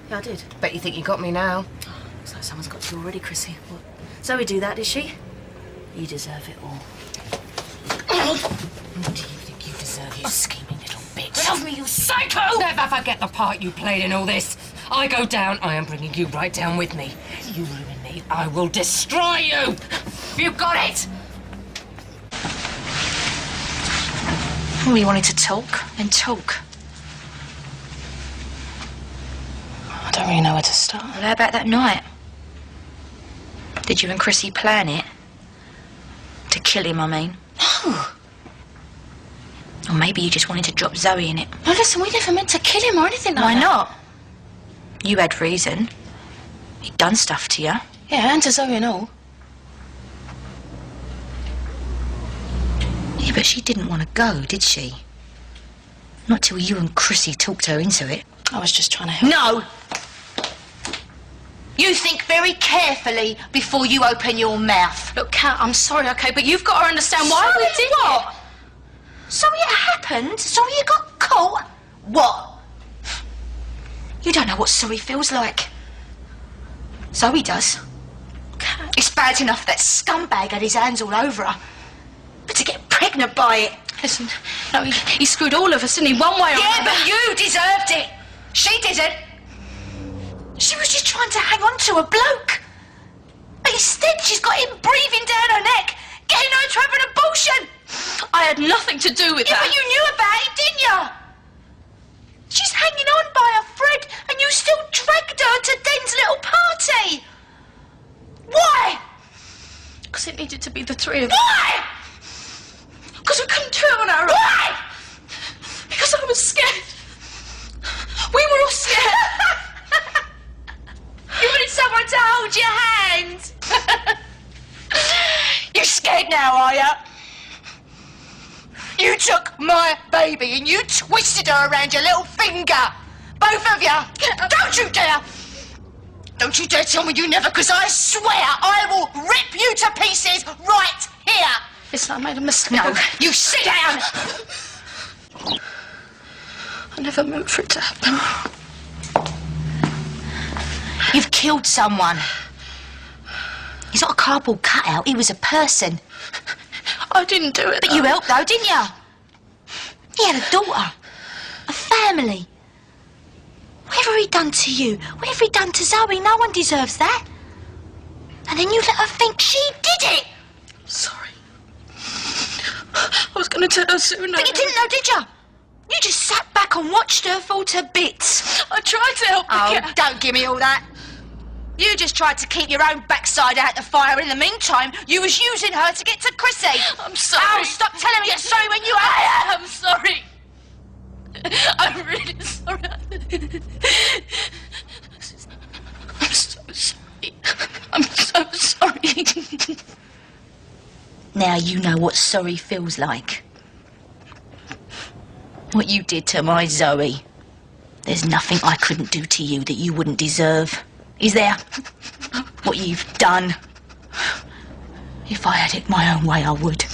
Yeah, I did. Bet you think you got me now. Looks like someone's got you already, Chrissy. What? Zoe do that, did she? You deserve it all. What do you think you deserve, you scheming little bitch? Get off me, you psycho! Never forget the part you played in all this. I go down, I am bringing you right down with me. You ruin me, I will destroy you! You got it? Well, you wanted to talk, then talk. I don't really know where to start. Well, how about that night? Did you and Chrissy plan it? To kill him, I mean? No. Or maybe you just wanted to drop Zoe in it. No, listen, we never meant to kill him or anything like Why that. not? You had reason. He'd done stuff to you. Yeah, and to Zoe and all. Yeah, but she didn't want to go, did she? Not till you and Chrissy talked her into it. I was just trying to help. No! You think very carefully before you open your mouth. Look, Kat, I'm sorry, okay, but you've got to understand why we did what? So it happened? So you got caught? What? You don't know what sorry feels like. Zoe does. Kat. It's bad enough that scumbag had his hands all over her. But to get pregnant by it... Listen, no, he screwed all of us, didn't he? One way or Yeah, another. but you deserved it. She didn't. She was just trying to hang on to a bloke. But instead, she's got him breathing down her neck, getting her to have an abortion. I had nothing to do with Yeah, that. but you knew about it, didn't you? She's hanging on by a thread, and you still dragged her to Den's little party. Why? Because it needed to be the three of us. Why? Because we couldn't do it on our own. Why? Because I was scared. We were all scared. You wanted someone to hold your hand. You're scared now, are you? You took my baby and you twisted her around your little finger. Both of you. Don't you dare. Don't you dare tell me you never, because I swear I will rip you to pieces right here. Listen, I made a mistake. No, you sit down. I never meant for it to happen. You've killed someone. He's not a cardboard cutout, he was a person. I didn't do it. But you helped though, didn't you? He had a daughter, a family. Whatever he done to you, whatever he done to Zoe, no one deserves that. And then you let her think she did it. Sorry. I was going to tell her sooner. But you didn't know, did you? You just sat back and watched her fall to bits. I tried to help Oh, her. don't give me all that. You just tried to keep your own backside out the fire. In the meantime, you was using her to get to Chrissy. I'm sorry. Oh, stop telling me you're sorry when you are. I'm sorry. I'm really sorry. I'm so sorry. I'm so sorry. Now you know what sorry feels like. What you did to my Zoe. There's nothing I couldn't do to you that you wouldn't deserve. Is there? What you've done. If I had it my own way, I would.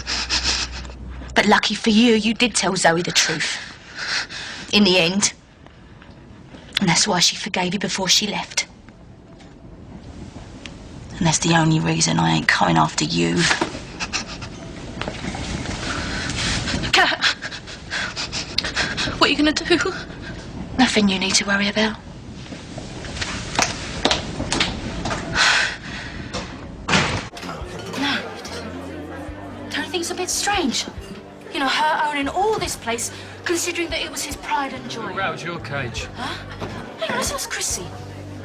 But lucky for you, you did tell Zoe the truth. In the end. And that's why she forgave you before she left. And that's the only reason I ain't coming after you. Cat, what are you gonna do? Nothing you need to worry about. No. Don't you think it's a bit strange? You know, her owning all this place, considering that it was his pride and joy. Rouse your cage. Huh? Hey, listen, it's Chrissy.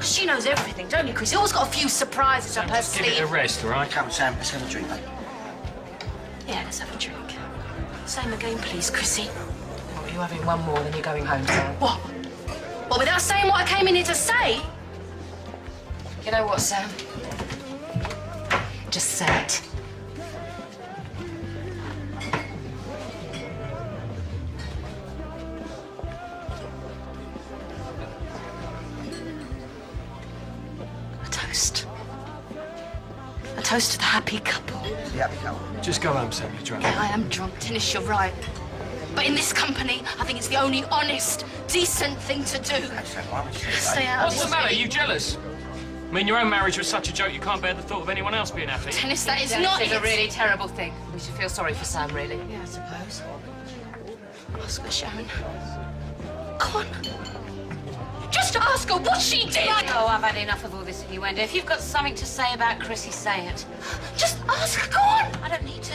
She knows everything, don't you, Chrissy? Always got a few surprises up her Just give it a sleeve. rest, all right? Come, Sam, let's have a drink, mate. Yeah, let's have a drink. Same again, please, Chrissy. Well, you're having one more, then you're going home, Sam. What? What, without saying what I came in here to say? You know what, Sam? Just say it. A toast. A toast to the happy couple. The happy couple. Just go home, Sam. You're drunk. Yeah, I am drunk, Dennis, you're right. But in this company, I think it's the only honest, decent thing to do. Stay out of What's the matter? Are you jealous? I mean, your own marriage was such a joke you can't bear the thought of anyone else being happy. Dennis, that is Dennis, not it's it. a really terrible thing. We should feel sorry for Sam, really. Yeah, I suppose. Ask her, Sharon. Come on. Just ask her what she did. Oh, I've had enough of all this innuendo. If you've got something to say about Chrissy, say it. Just ask her, go on. I don't need to.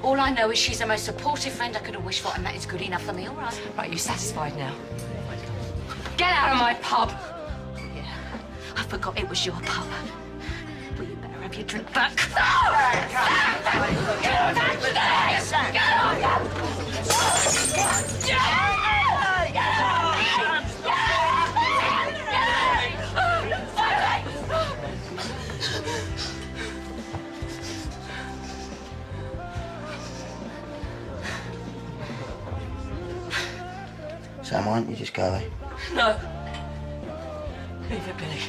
All I know is she's the most supportive friend I could have wished for, and that is good enough for me, all right? Right, you satisfied now? Get out of my pub! Yeah, I forgot it was your pub. Well, you better have your drink back. Sam, why don't you just go away? No. Leave it, Billy.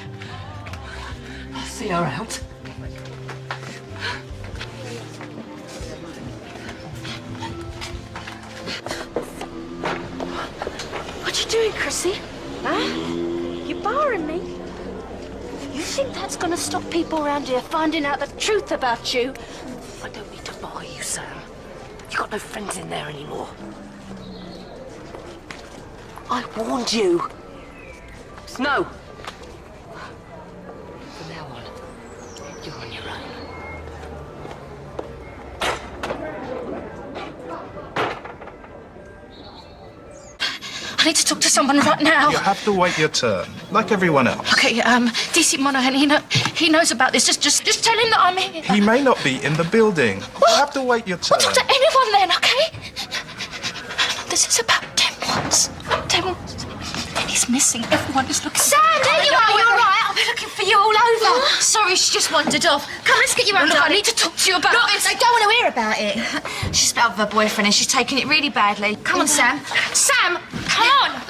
I'll see her out. What you doing, Chrissy? Huh? You barring me? You think that's gonna stop people around here finding out the truth about you? I don't need to bar you, Sam. You got no friends in there anymore. I warned you. No. From now on, you're on your own. I need to talk to someone right now. You have to wait your turn, like everyone else. Okay, DC Monahan, he knows about this. Just tell him that I'm here. He may not be in the building. You have to wait your turn. We'll talk to anyone then, okay? This is about Dennis. Dennis. He's missing. Everyone is looking. Sam, there you are. You're all right. I've been looking for you all over. Sorry, she just wandered off. Come, let's get you home. Look, I need to talk to you about this. I don't want to hear about it. She's split up with her boyfriend and she's taking it really badly. Come on, Sam. Sam, come on.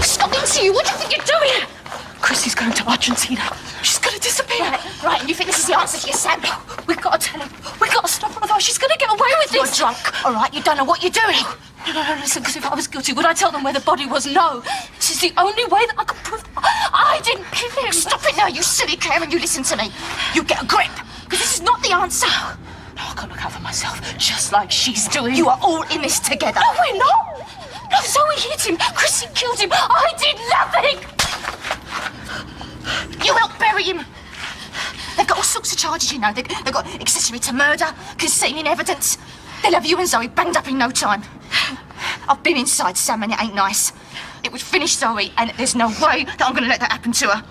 Stop into you. What do you think you're doing? Chrissy's going to Argentina. She's going to disappear. Right, and you think this is the answer to your Sam? We've got to tell him. We've got to stop her, otherwise she's going to get away with You're this. drunk, all right? You don't know what you're doing. No, listen, because if I was guilty, would I tell them where the body was? No. This is the only way that I can prove that I didn't kill him. Stop it now, you silly Karen. You listen to me. You get a grip, because this is not the answer. No, I can't look out for myself, just like she's doing. You are all in this together. No, we're not. No, Zoe hit him. Chrissy killed him. I did nothing. You helped bury him. They've got all sorts of charges, you know. They've got accessory to murder, concealing evidence. They'll have you and Zoe banged up in no time. I've been inside, Sam, and it ain't nice. It would finish Zoe, and there's no way that I'm going to let that happen to her.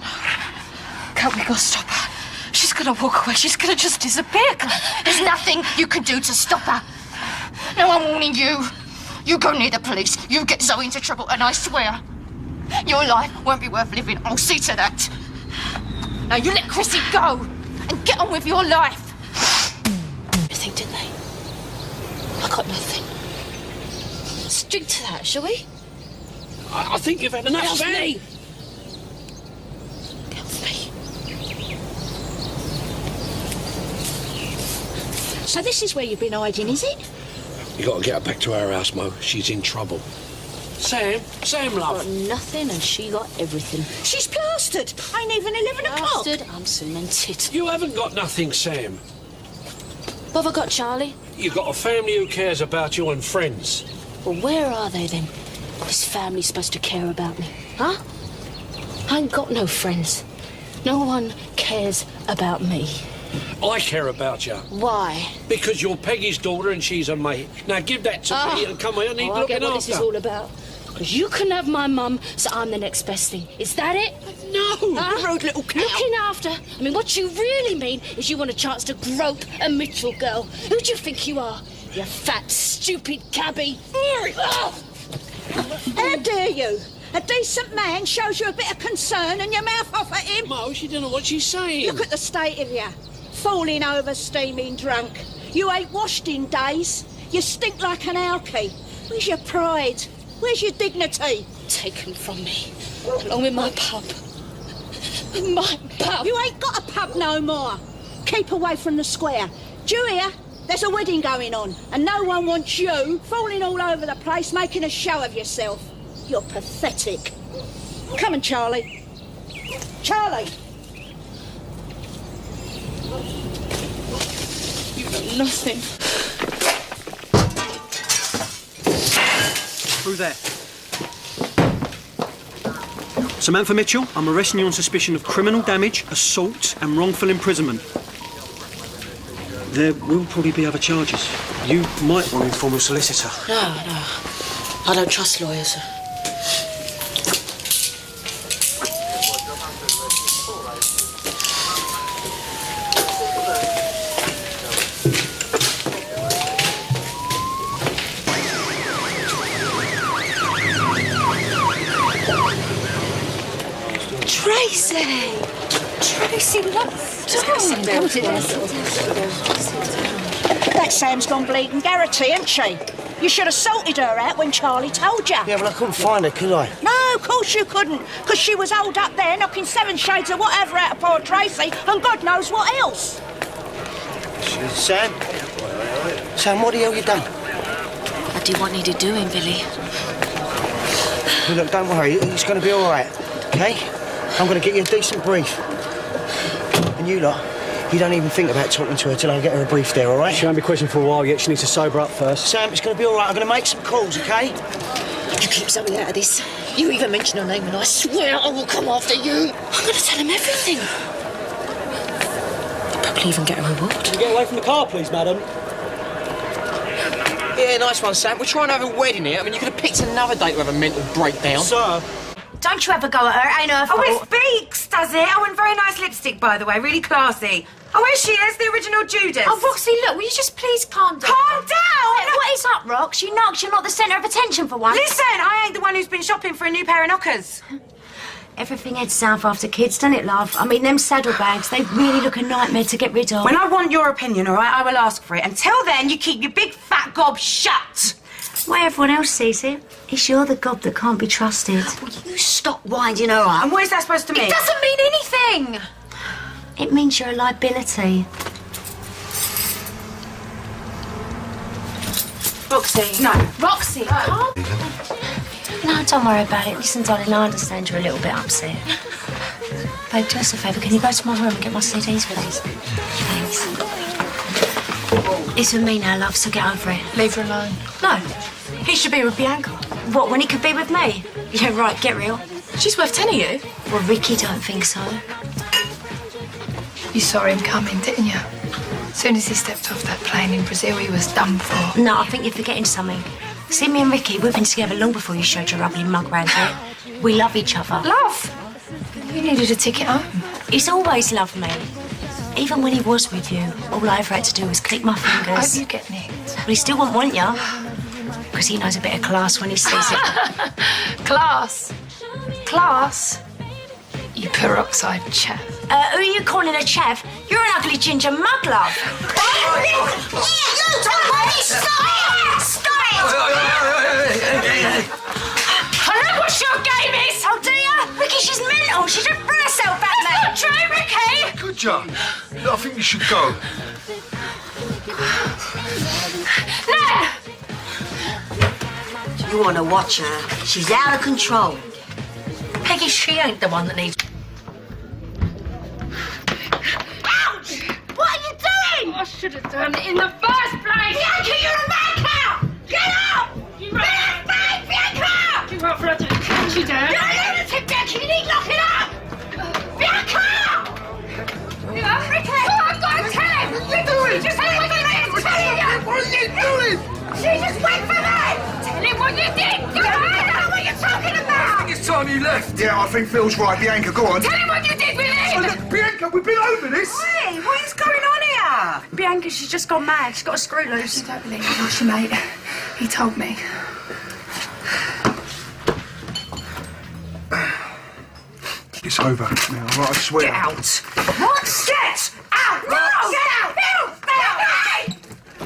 Can't we go stop her? She's going to walk away. She's going to just disappear. There's nothing you can do to stop her. No, I'm warning you. You go near the police, you get Zoe into trouble, and I swear, your life won't be worth living. I'll see to that. Now you let Chrissy go and get on with your life. Everything, didn't they? I got nothing. Let's drink to that, shall we? I think you've had enough, Help Sam. me. Help me. So this is where you've been hiding, is it? You got to get her back to our house, Mo. She's in trouble. Sam, love. Got nothing and she got everything. She's plastered. Ain't even 11 o'clock. Plastered, I'm cemented. You haven't got nothing, Sam. What have I got, Charlie? You've got a family who cares about you and friends. Well, where are they then? This family's supposed to care about me, huh? I ain't got no friends. No one cares about me. I care about you. Why? Because you're Peggy's daughter and she's a mate. Now give that to me and come here. I need I looking get what after. this is all about. Because you can have my mum, so I'm the next best thing. Is that it? No, you rude little cow. Looking after? I mean, what you really mean is you want a chance to grope a Mitchell girl. Who do you think you are? You fat, stupid cabbie. How dare you? A decent man shows you a bit of concern and your mouth off at him. Mo, she don't know what she's saying. Look at the state of you. Falling over, steaming drunk. You ain't washed in days. You stink like an alky. Where's your pride? Where's your dignity? Taken from me, along with my pub. My pub. You ain't got a pub no more. Keep away from the square. Do you hear? There's a wedding going on, and no one wants you falling all over the place, making a show of yourself. You're pathetic. Come on, Charlie. Charlie! You've got nothing. Through there. Samantha Mitchell, I'm arresting you on suspicion of criminal damage, assault and wrongful imprisonment. There will probably be other charges. You might want to inform your solicitor. No. I don't trust lawyers. Tracy, look. That Sam's gone bleeding Garrity, ain't she? You should have sorted her out when Charlie told you. Yeah, well, I couldn't find her, could I? No, of course you couldn't. Because she was holed up there knocking 7 shades of whatever out of poor Tracy and God knows what else. Sam? Sam, what the hell you done? I did what needed doing, Billy. Well, look, don't worry. It's going to be all right, OK? I'm going to get you a decent brief. And you lot, you don't even think about talking to her till I get her a brief there, all right? She won't be questioned for a while yet. She needs to sober up first. Sam, it's going to be all right. I'm going to make some calls, OK? You keep something out of this. You even mention her name and I swear I will come after you. I'm going to tell him everything. I'll probably even get a reward. Can you get away from the car, please, madam? Yeah, nice one, Sam. We're trying to have a wedding here. I mean, you could have picked another day to have a mental breakdown. Sir. Don't you ever go at her, ain't her fault. Oh, it speaks, does it? Oh, and very nice lipstick, by the way, really classy. Oh, where's she? There's the original Judas. Oh, Roxy, look, will you just please calm down? Calm down! What is up, Rox? You knocked, you're not the centre of attention for once. Listen, I ain't the one who's been shopping for a new pair of knockers. Everything heads south after kids, doesn't it, love? I mean, them saddlebags, they really look a nightmare to get rid of. When I want your opinion, all right, I will ask for it. Until then, you keep your big fat gob shut. Why everyone else sees it, it's you're the gob that can't be trusted. Will you stop winding her up? And what is that supposed to mean? It doesn't mean anything. It means you're a liability. Roxy. No. Roxy, calm. No, don't worry about it. Listen, darling, I understand you're a little bit upset. Babe, do us a favour. Can you go to my room and get my CDs, please? Thanks. It's with me now, love, so get over it. Leave her alone. No. He should be with Bianca. What, when he could be with me? Yeah, right, get real. She's worth 10 of you. Well, Ricky don't think so. You saw him coming, didn't you? As soon as he stepped off that plane in Brazil, he was done for. No, I think you're forgetting something. See, me and Ricky, we've been together long before you showed your ugly mug round here. We love each other. Love? You needed a ticket home. He's always loved me. Even when he was with you, all I ever had to do was click my fingers. I hope you get nicked. But he still wouldn't want you. Because he knows a bit of class when he sees it. Class? Class? You peroxide chav. Who are you calling a chav? You're an ugly ginger mug, love. Stop it! I know what your game is! Oh, do you? Ricky, she's mental. She just bring herself back, mate. True, Ricky? Good job. I think you should go. You want to watch her. She's out of control. Peggy, she ain't the one that needs... Ouch! What are you doing? I should have done it in the first place. Bianca, you're a mad cow! Get out! You Get out, babe, Bianca! You won't for her to catch you down. You're a lunatic, Bianca! You need locking up! Bianca! Ricky! Oh, I've got to tell him! What are you doing? Just tell him what you did! Tell him! What are you doing? She just went for me! Tell him what you did! Go I on! don't know what you're talking about! It's time you left. Yeah, I think Phil's right. Bianca, go on. Tell him what you did with Oh, him! look, Bianca, we've been over this. Hey, what is going on here? Bianca, she's just gone mad. She's got a screw loose. You don't believe me, does she, mate? He told me. It's over now, all right, I swear. Get out. What? Get out! No! Get out! Phil!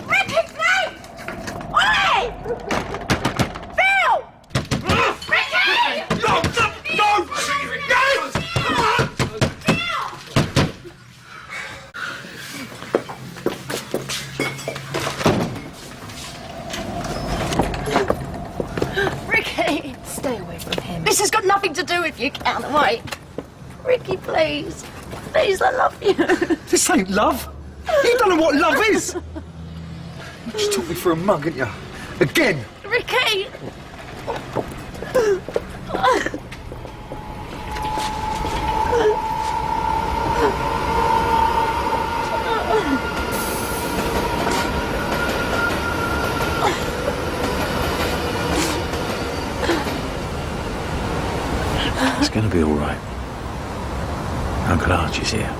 Ricky, please! Oi! Phil! Ricky! No! Ricky! Stay away from him. This has got nothing to do with you, Counterweight. Ricky, please. Please, I love you. This ain't love. You don't know what love is. You just took me for a mug, didn't you? Again. Ricky! It's going to be all right. Uncle Archie's here.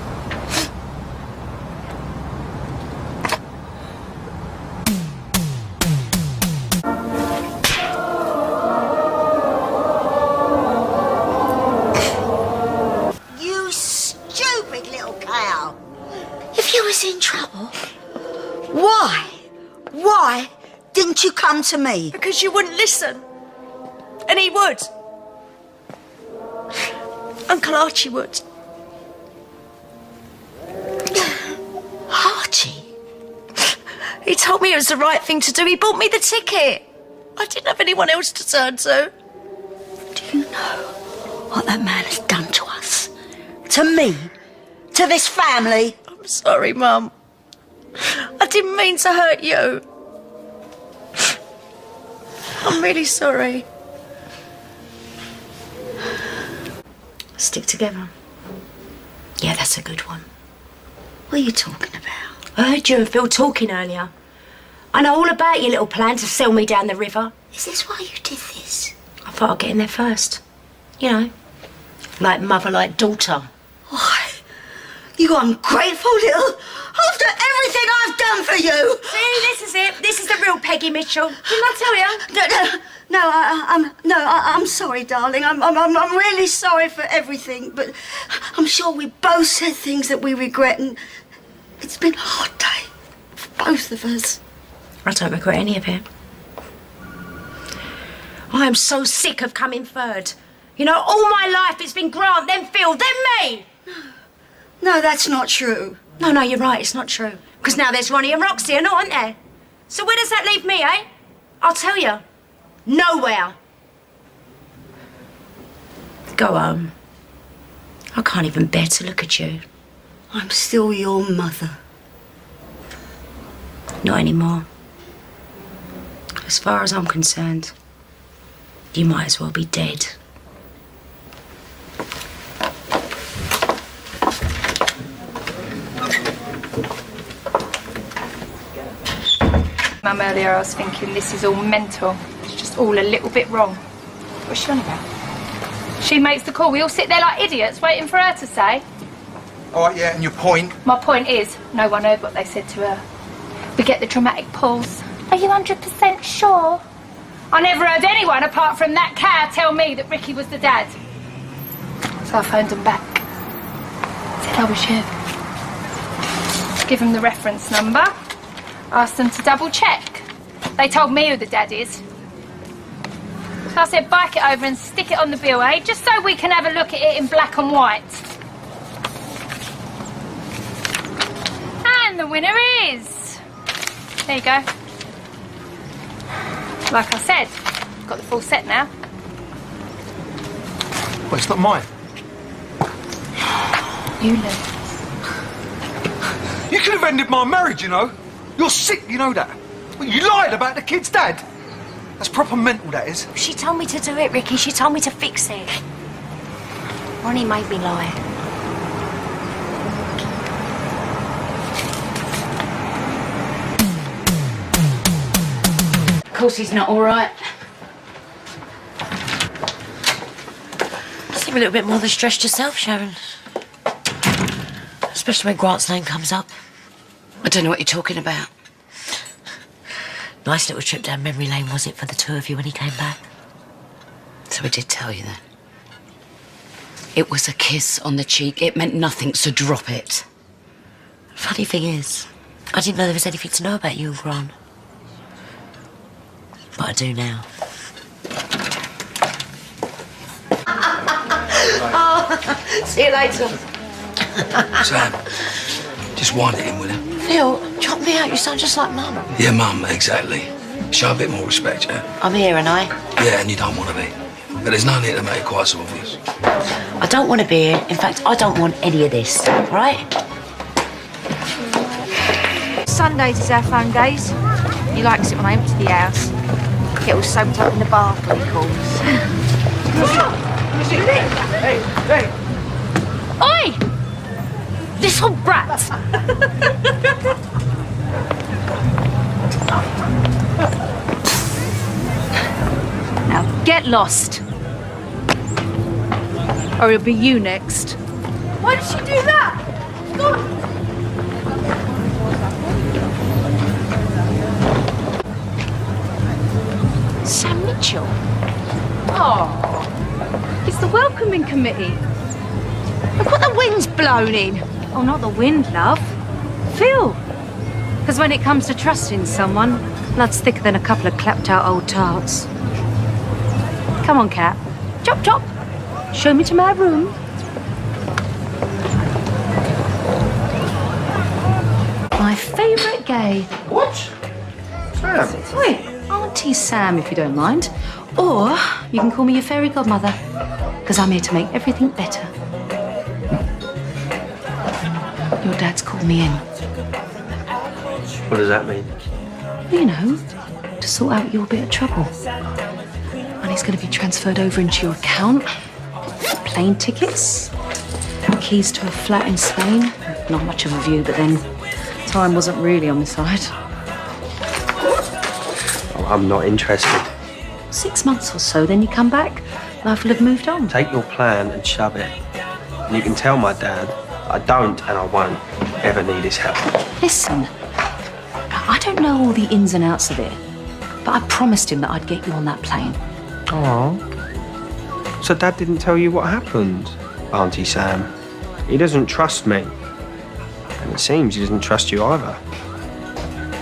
You stupid little cow. If you was in trouble, why didn't you come to me? Because you wouldn't listen. And he would. Uncle Archie would. Archie? He told me it was the right thing to do. He bought me the ticket. I didn't have anyone else to turn to. Do you know what that man has done to us? To me? To this family? I'm sorry, Mum. I didn't mean to hurt you. I'm really sorry. Stick together. Yeah, that's a good one. What are you talking about? I heard you and Phil talking earlier. I know all about your little plan to sell me down the river. Is this why you did this? I thought I'd get in there first. You know, like mother, like daughter. Why? You ungrateful little... After everything I've done for you! See, this is it. This is the real Peggy Mitchell. Didn't I tell you? I'm sorry, darling. I'm really sorry for everything, but I'm sure we both said things that we regret, and it's been a hard day for both of us. I don't regret any of it. I am so sick of coming third. You know, all my life it's been Grant, then Phil, then me. No, that's not true. No, you're right. It's not true. Because now there's Ronnie and Roxy, aren't there? So where does that leave me, eh? I'll tell you. Nowhere. Go home. I can't even bear to look at you. I'm still your mother. Not anymore. As far as I'm concerned, you might as well be dead. Mum, earlier I was thinking this is all mental. It's just all a little bit wrong. What's she on about? She makes the call. We all sit there like idiots waiting for her to say. All right, yeah, and your point? My point is, no one heard what they said to her. We get the dramatic pause. Are you 100% sure? I never heard anyone apart from that cow tell me that Ricky was the dad. So I phoned them back. Said I was you. Give them the reference number. Asked them to double check. They told me who the dad is. So I said, bike it over and stick it on the bill, eh? Just so we can have a look at it in black and white. And the winner is... There you go. Like I said, Got the full set now. Well, it's not mine. You live. You could have ended my marriage, you know. You're sick, you know that. Well, you lied about the kid's dad. That's proper mental, that is. She told me to do it, Ricky. She told me to fix it. Ronnie made me lie. Of course he's not all right. Seem a little bit more than stressed yourself, Sharon. Especially when Grant's name comes up. I don't know what you're talking about. Nice little trip down memory lane, was it, for the two of you when he came back? So I did tell you that. It was a kiss on the cheek. It meant nothing, so drop it. Funny thing is, I didn't know there was anything to know about you and Grant. But I do now. Oh, see you later. Sam, just wind it in, will you? Phil, chop me out. You sound just like Mum. Yeah, Mum, exactly. Show a bit more respect, yeah? I'm here, and I? Yeah, and you don't want to be. But there's no need to make it quite so obvious. I don't want to be here. In fact, I don't want any of this, all right? Sundays is our fun days. He likes it when I empty the house. Get all soaked up in the bath, what he calls. Hey! Oi! Little brat! Now get lost. Or it'll be you next. Why did she do that? Go on. Sam Mitchell. Oh, it's the welcoming committee. Look what the wind's blown in. Oh, not the wind, love. Phil. Because when it comes to trusting someone, blood's thicker than a couple of clapped-out old tarts. Come on, Cat. Chop, chop. Show me to my room. My favourite gay. What? Sam? Wait, Auntie Sam, if you don't mind. Or you can call me your fairy godmother. Because I'm here to make everything better. Your dad's called me in. What does that mean? You know, to sort out your bit of trouble. Money's going to be transferred over into your account. Plane tickets. Keys to a flat in Spain. Not much of a view, but then time wasn't really on my side. Oh, I'm not interested. 6 months or so, then you come back. Life will have moved on. Take your plan and shove it. And you can tell my dad I don't and I won't ever need his help. Listen, I don't know all the ins and outs of it, but I promised him that I'd get you on that plane. Oh. So Dad didn't tell you what happened, Auntie Sam? He doesn't trust me. And it seems he doesn't trust you either.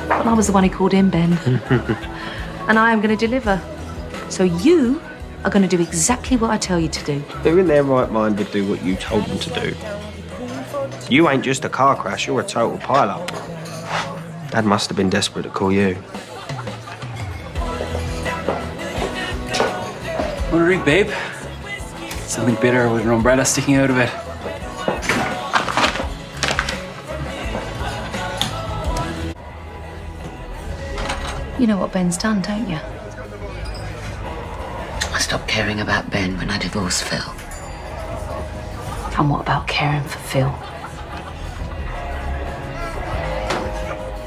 Well, I was the one who called in, Ben. And I am going to deliver. So you are going to do exactly what I tell you to do. Who in their right mind would do what you told them to do? You ain't just a car crash, you're a total pile-up. Dad must have been desperate to call you. Want a drink, babe? Something bitter with an umbrella sticking out of it. You know what Ben's done, don't you? I stopped caring about Ben when I divorced Phil. And what about caring for Phil?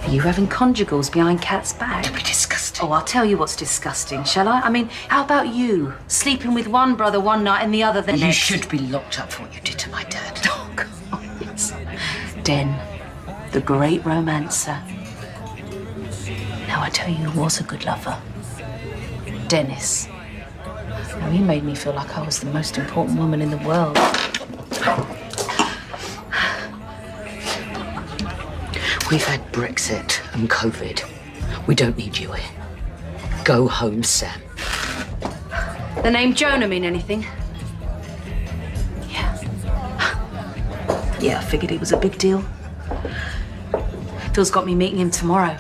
Are you having conjugals behind Kat's back? Don't be disgusting. Oh, I'll tell you what's disgusting, shall I? I mean, how about you? Sleeping with one brother one night and the other the next? You should be locked up for what you did to my dad. Oh, God, yes. Den, the great romancer. Now, I tell you who was a good lover. Dennis. Now, he made me feel like I was the most important woman in the world. We've had Brexit and COVID. We don't need you here. Go home, Sam. The name Jonah mean anything? Yeah. Yeah, I figured it was a big deal. Phil's got me meeting him tomorrow.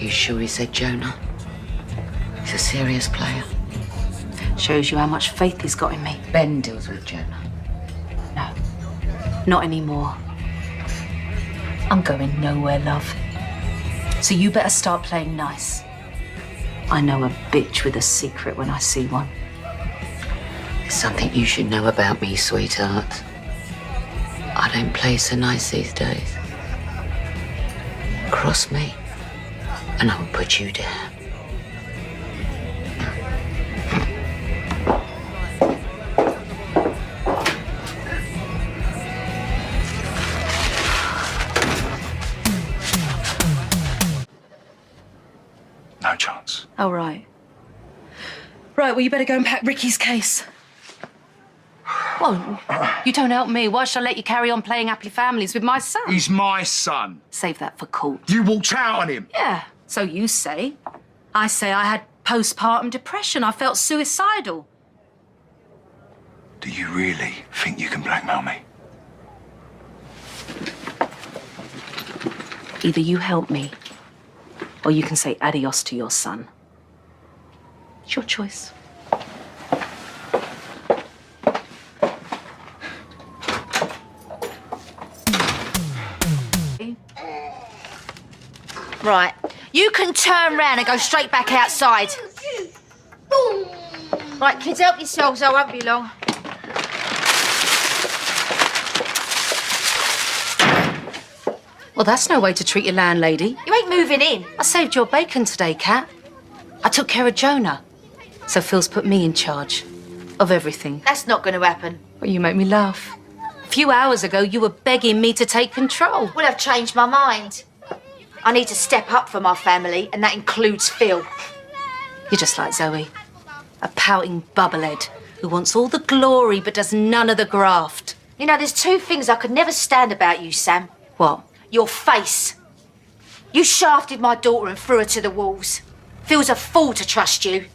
You sure he said Jonah? He's a serious player. Shows you how much faith he's got in me. Ben deals with Jonah. No, not anymore. I'm going nowhere, love. So you better start playing nice. I know a bitch with a secret when I see one. There's something you should know about me, sweetheart. I don't play so nice these days. Cross me, and I will put you down. No chance. Oh, right. Right, well, you better go and pack Ricky's case. Well, you don't help me. Why should I let you carry on playing happy families with my son? He's my son. Save that for court. You walked out on him. Yeah, so you say. I say I had postpartum depression. I felt suicidal. Do you really think you can blackmail me? Either you help me, or you can say adios to your son. It's your choice. Right. You can turn round and go straight back outside. Right, kids, help yourselves. I won't be long. Well, that's no way to treat your landlady. You ain't moving in. I saved your bacon today, Kat. I took care of Jonah. So Phil's put me in charge of everything. That's not going to happen. Well, you make me laugh. A few hours ago, you were begging me to take control. Well, I've changed my mind. I need to step up for my family, and that includes Phil. You're just like Zoe. A pouting bubblehead who wants all the glory but does none of the graft. You know, there's two things I could never stand about you, Sam. What? Your face. You shafted my daughter and threw her to the wolves. Phil's a fool to trust you.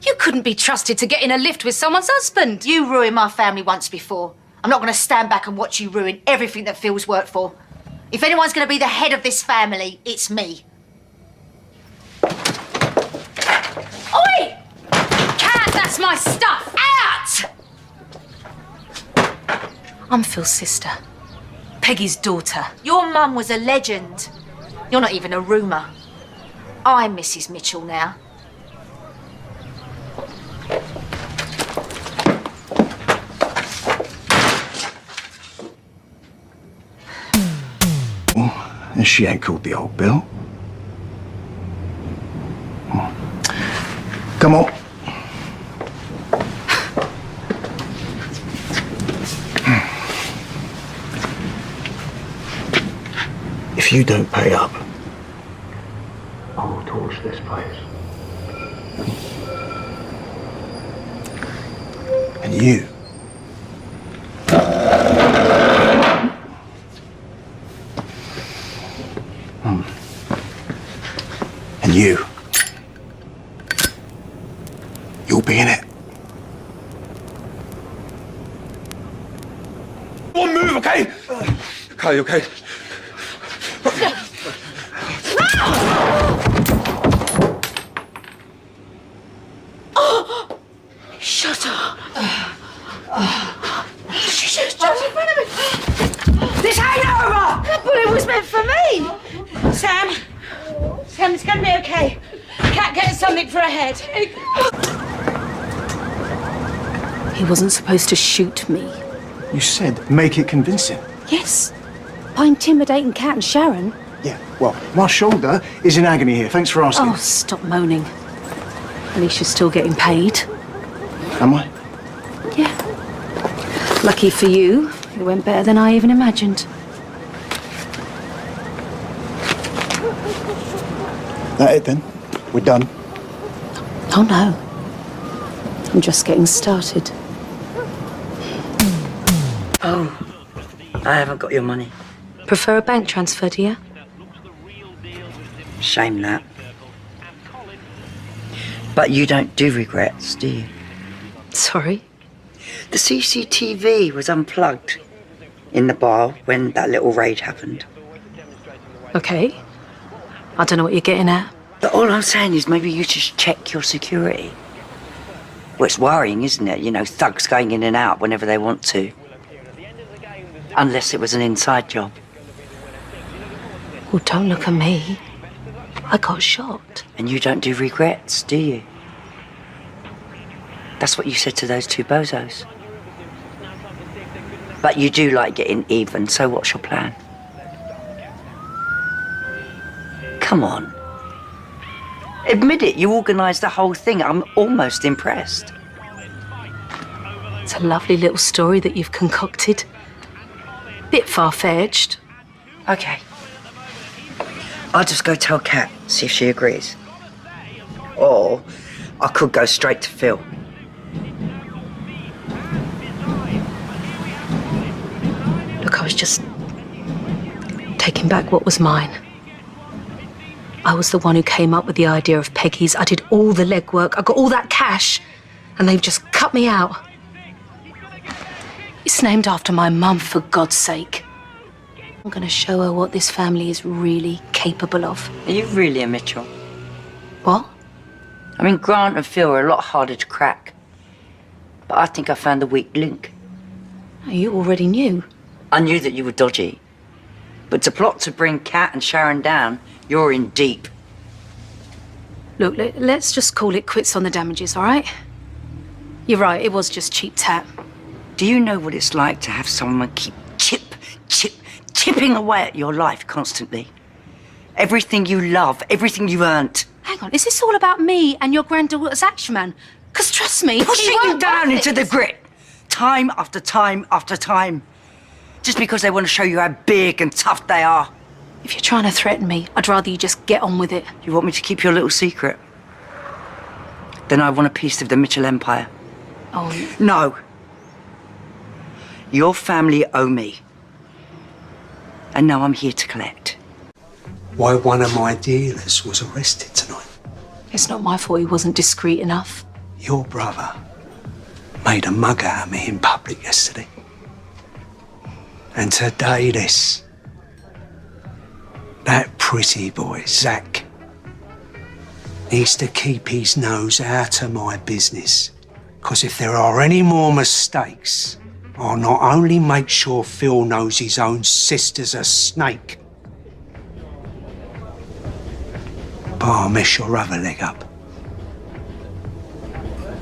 You couldn't be trusted to get in a lift with someone's husband. You ruined my family once before. I'm not going to stand back and watch you ruin everything that Phil's worked for. If anyone's going to be the head of this family, it's me. Oi! Cat, that's my stuff! Out! I'm Phil's sister. Peggy's daughter. Your mum was a legend. You're not even a rumour. I'm Mrs. Mitchell now. And she ain't called the old Bill. Come on. If you don't pay up, I will torch this place. And you. And you'll be in it. One move, okay? Okay, okay. Shut up. She just jumped in front of me. This ain't over! That bullet was meant for me. Sam, it's going to be okay. Cat, get us something for her head. He wasn't supposed to shoot me. You said make it convincing. Yes. By intimidating Kat and Sharon. Yeah, well, my shoulder is in agony here. Thanks for asking. Oh, stop moaning. At least you're still getting paid. Am I? Yeah. Lucky for you, it went better than I even imagined. That it then? We're done. Oh no. I'm just getting started. Oh, I haven't got your money. Prefer a bank transfer, do you? Shame that. But you don't do regrets, do you? Sorry? The CCTV was unplugged in the bar when that little raid happened. Okay. I don't know what you're getting at. But all I'm saying is maybe you should check your security. Well, it's worrying, isn't it? You know, thugs going in and out whenever they want to. Unless it was an inside job. Well, don't look at me. I got shot. And you don't do regrets, do you? That's what you said to those two bozos. But you do like getting even, so what's your plan? Come on. Admit it, you organised the whole thing. I'm almost impressed. It's a lovely little story that you've concocted. Bit far-fetched. Okay. I'll just go tell Kat, see if she agrees. Or I could go straight to Phil. Look, I was just taking back what was mine. I was the one who came up with the idea of Peggy's. I did all the legwork. I got all that cash, and they've just cut me out. It's named after my mum, for God's sake. I'm going to show her what this family is really capable of. Are you really a Mitchell? What? I mean, Grant and Phil are a lot harder to crack. But I think I found the weak link. You already knew. I knew that you were dodgy. But to plot to bring Kat and Sharon down, you're in deep. Look, let's just call it quits on the damages, all right? You're right, it was just cheap tat. Do you know what it's like to have someone keep chipping away at your life constantly? Everything you love, everything you earned. Hang on, is this all about me and your granddaughter's action man? Because trust me, pushing you down into the grit, time after time after time. Just because they want to show you how big and tough they are. If you're trying to threaten me, I'd rather you just get on with it. You want me to keep your little secret? Then I want a piece of the Mitchell Empire. Oh. No. Your family owe me. And now I'm here to collect. Why one of my dealers was arrested tonight. It's not my fault he wasn't discreet enough. Your brother made a mug out of me in public yesterday. And today this. That pretty boy, Zach, needs to keep his nose out of my business. Because if there are any more mistakes, I'll not only make sure Phil knows his own sister's a snake, but I'll mess your other leg up.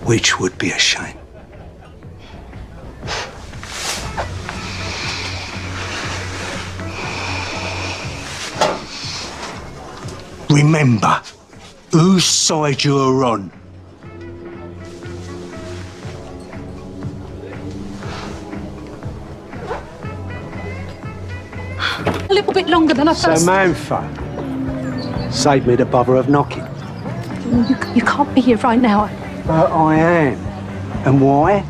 Which would be a shame. Remember whose side you're on. A little bit longer than I first... Samantha, save me the bother of knocking. You can't be here right now. But I am. And why?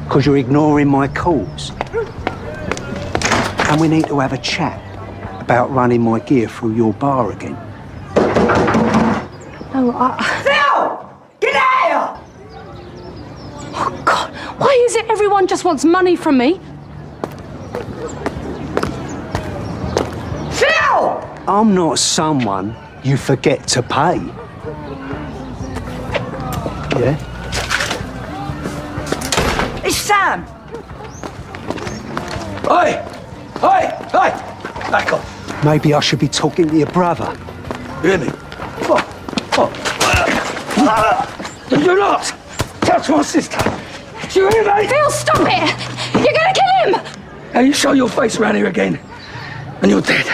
Because you're ignoring my calls. And we need to have a chat about running my gear through your bar again. No, Phil! Get out! Oh, God. Why is it everyone just wants money from me? Phil! I'm not someone you forget to pay. Yeah? It's Sam! Oi! Oi! Oi! Back off. Maybe I should be talking to your brother. Hear me? You do not touch my sister. Do you hear me? Phil, stop it! You're gonna kill him! Now you show your face around here again, and you're dead.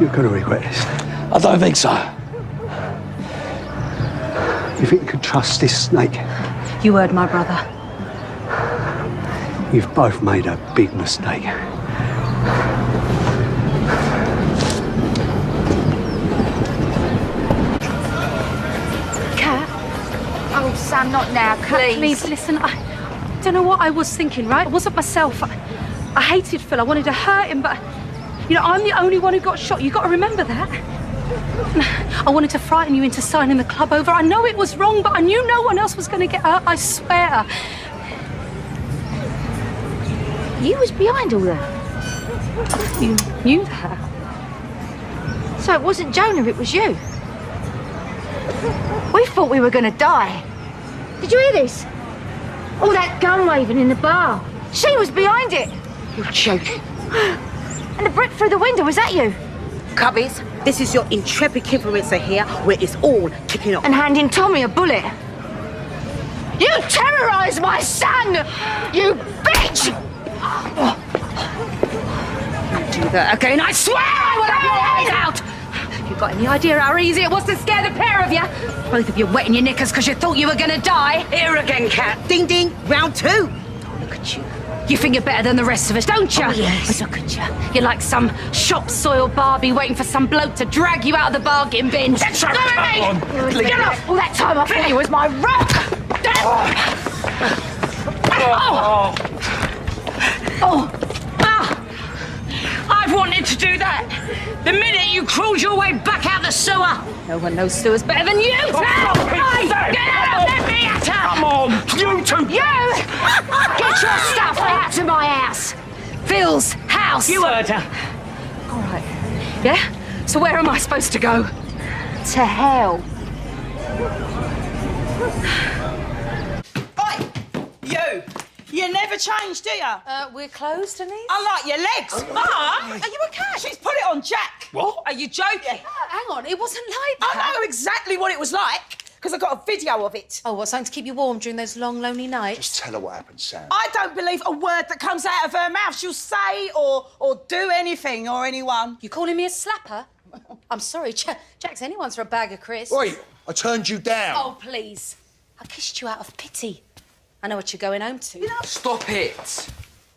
You're gonna regret this. I don't think so. You think you can trust this snake? You heard my brother. You've both made a big mistake. Kat? Oh, Sam, not now, please. Please, listen, I don't know what I was thinking, right? It wasn't myself. I hated Phil. I wanted to hurt him, but, you know, I'm the only one who got shot. You got to remember that. I wanted to frighten you into signing the club over. I know it was wrong, but I knew no one else was going to get hurt, I swear. You was behind all that? You knew that? So it wasn't Jonah, it was you? We thought we were gonna die. Did you hear this? All that gun waving in the bar. She was behind it. You're joking. And the brick through the window, was that you? Cubbies, this is your intrepid influencer here, where it's all kicking off. And handing Tommy a bullet. You terrorised my son! You bitch! Don't do that again, I swear I will have your head out! You got any idea how easy it was to scare the pair of you? Both of you wetting your knickers because you thought you were gonna die. Here again, cat. Ding ding, round two. Oh, look at you. You think you're better than the rest of us, don't you? Oh, yes. Look at you. You're like some shop-soiled Barbie waiting for some bloke to drag you out of the bargain bin. That's right. Go with me! Get up! All that time I thought you was my rock! I've wanted to do that. The minute you crawled your way back out the sewer. No one knows sewers better than you, Sam! Hey, get out! Let me at her! Come on, you two! You! Get your stuff out to my house! Phil's house! You heard her. All right. Yeah? So where am I supposed to go? To hell. You never change, do you? We're closed, Denise. I like your legs. Ma, are you okay? She's put it on Jack. What? Are you joking? Hang on, it wasn't like that. I know exactly what it was like, because I got a video of it. Oh, what, something to keep you warm during those long, lonely nights? Just tell her what happened, Sam. I don't believe a word that comes out of her mouth. She'll say or do anything or anyone. You calling me a slapper? I'm sorry, Jack's anyone's for a bag of crisps. Wait, I turned you down. Oh, please. I kissed you out of pity. I know what you're going home to. Stop it!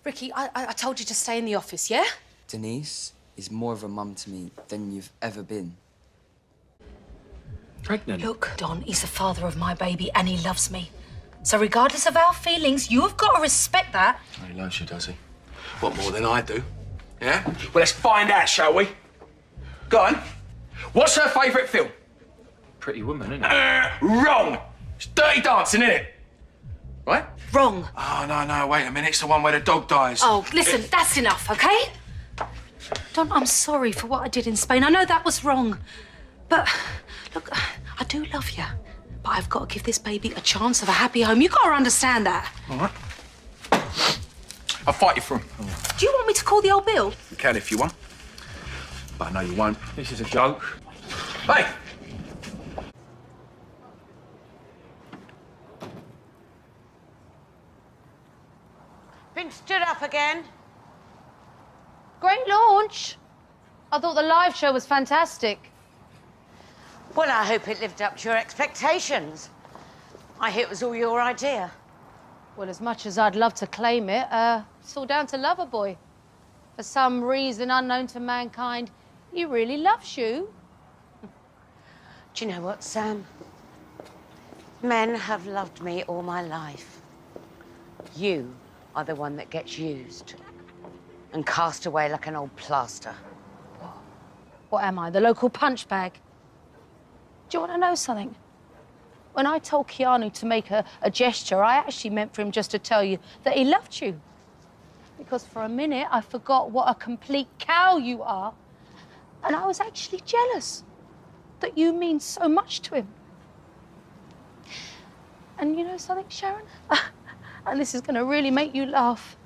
Ricky, I told you to stay in the office, yeah? Denise is more of a mum to me than you've ever been. Pregnant? Look, Don, he's the father of my baby and he loves me. So regardless of our feelings, you've got to respect that. He loves you, does he? What, more than I do? Yeah? Well, let's find out, shall we? Go on. What's her favourite film? Pretty Woman, isn't it? Wrong! It's Dirty Dancing, isn't it? Right? Wrong. Oh, no, wait a minute. It's the one where the dog dies. Oh, listen, that's enough, okay? Don, I'm sorry for what I did in Spain. I know that was wrong. But, look, I do love you. But I've got to give this baby a chance of a happy home. You've got to understand that. All right. I'll fight you for him. Do you want me to call the old Bill? You can if you want. But I know you won't. This is a joke. Hey! Been stood up again. Great launch. I thought the live show was fantastic. Well, I hope it lived up to your expectations. I hear it was all your idea. Well, as much as I'd love to claim it, it's all down to Loverboy. For some reason unknown to mankind, he really loves you. Do you know what, Sam? Men have loved me all my life. You are the one that gets used and cast away like an old plaster. What am I, the local punch bag? Do you want to know something? When I told Keanu to make a gesture, I actually meant for him just to tell you that he loved you. Because for a minute, I forgot what a complete cow you are. And I was actually jealous that you mean so much to him. And you know something, Sharon? And this is going to really make you laugh.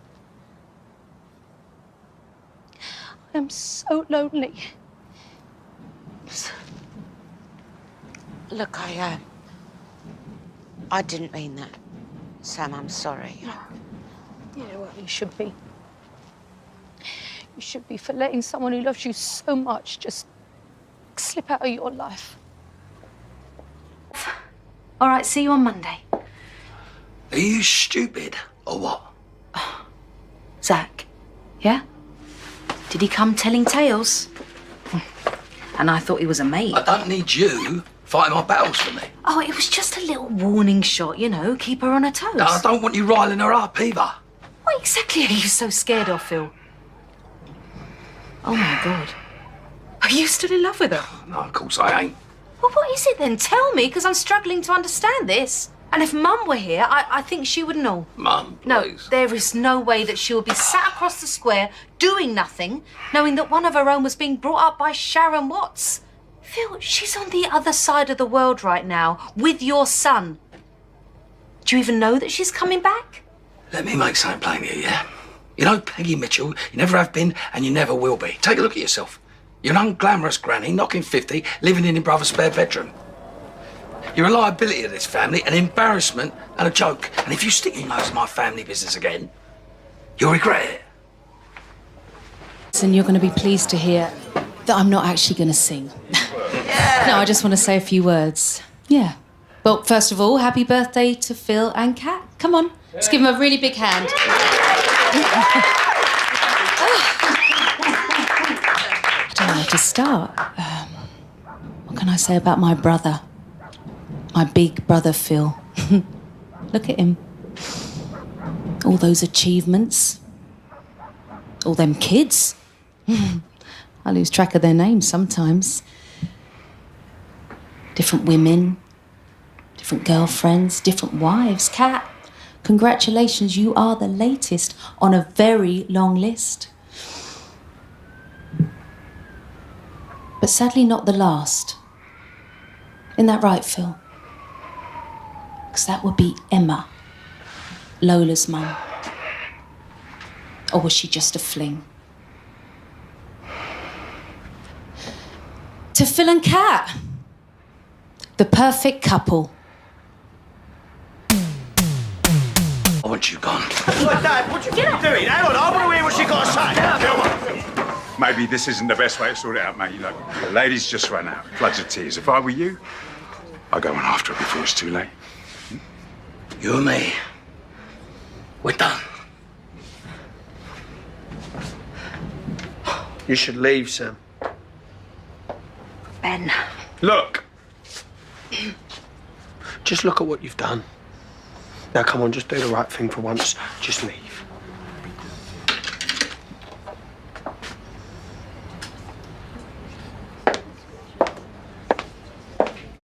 I am so lonely. Look, I didn't mean that. Sam, I'm sorry. Yeah, well, you should be. You should be for letting someone who loves you so much just slip out of your life. All right, see you on Monday. Are you stupid or what? Zach, yeah? Did he come telling tales? And I thought he was a mate. I don't need you fighting my battles for me. Oh, it was just a little warning shot, you know, keep her on her toes. I don't want you riling her up either. What exactly are you so scared of, Phil? Oh, my God. Are you still in love with her? No, of course I ain't. Well, what is it then? Tell me, because I'm struggling to understand this. And if Mum were here, I think she would know. Mum, No, please. there is no way that she would be sat across the square doing nothing, knowing that one of her own was being brought up by Sharon Watts. Phil, she's on the other side of the world right now with your son. Do you even know that she's coming back? Let me make something plain to you, yeah? You know Peggy Mitchell, you never have been and you never will be. Take a look at yourself. You're an unglamorous granny, knocking 50, living in your brother's spare bedroom. You're a liability to this family, an embarrassment and a joke. And if you stick your nose in my family business again, you'll regret it. And you're going to be pleased to hear that I'm not actually going to sing. No, I just want to say a few words. Yeah. Well, first of all, happy birthday to Phil and Kat. Come on, let's give them a really big hand. I don't know where to start. What can I say about my brother? My big brother, Phil. Look at him. All those achievements. All them kids. I lose track of their names sometimes. Different women, different girlfriends, different wives. Kat, congratulations, you are the latest on a very long list. But sadly not the last. Isn't that right, Phil? Because that would be Emma, Lola's mum. Or was she just a fling? To Phil and Kat, the perfect couple. I want you gone. Dad, what you doing? Hang on, I want to hear what she got to say. Maybe this isn't the best way to sort it out, mate. You know, the lady's just run out. Floods of tears. If I were you, I'd go on after her before it's too late. You and me, we're done. You should leave, Sam. Ben. Look! Just look at what you've done. Now, come on, just do the right thing for once. Just leave.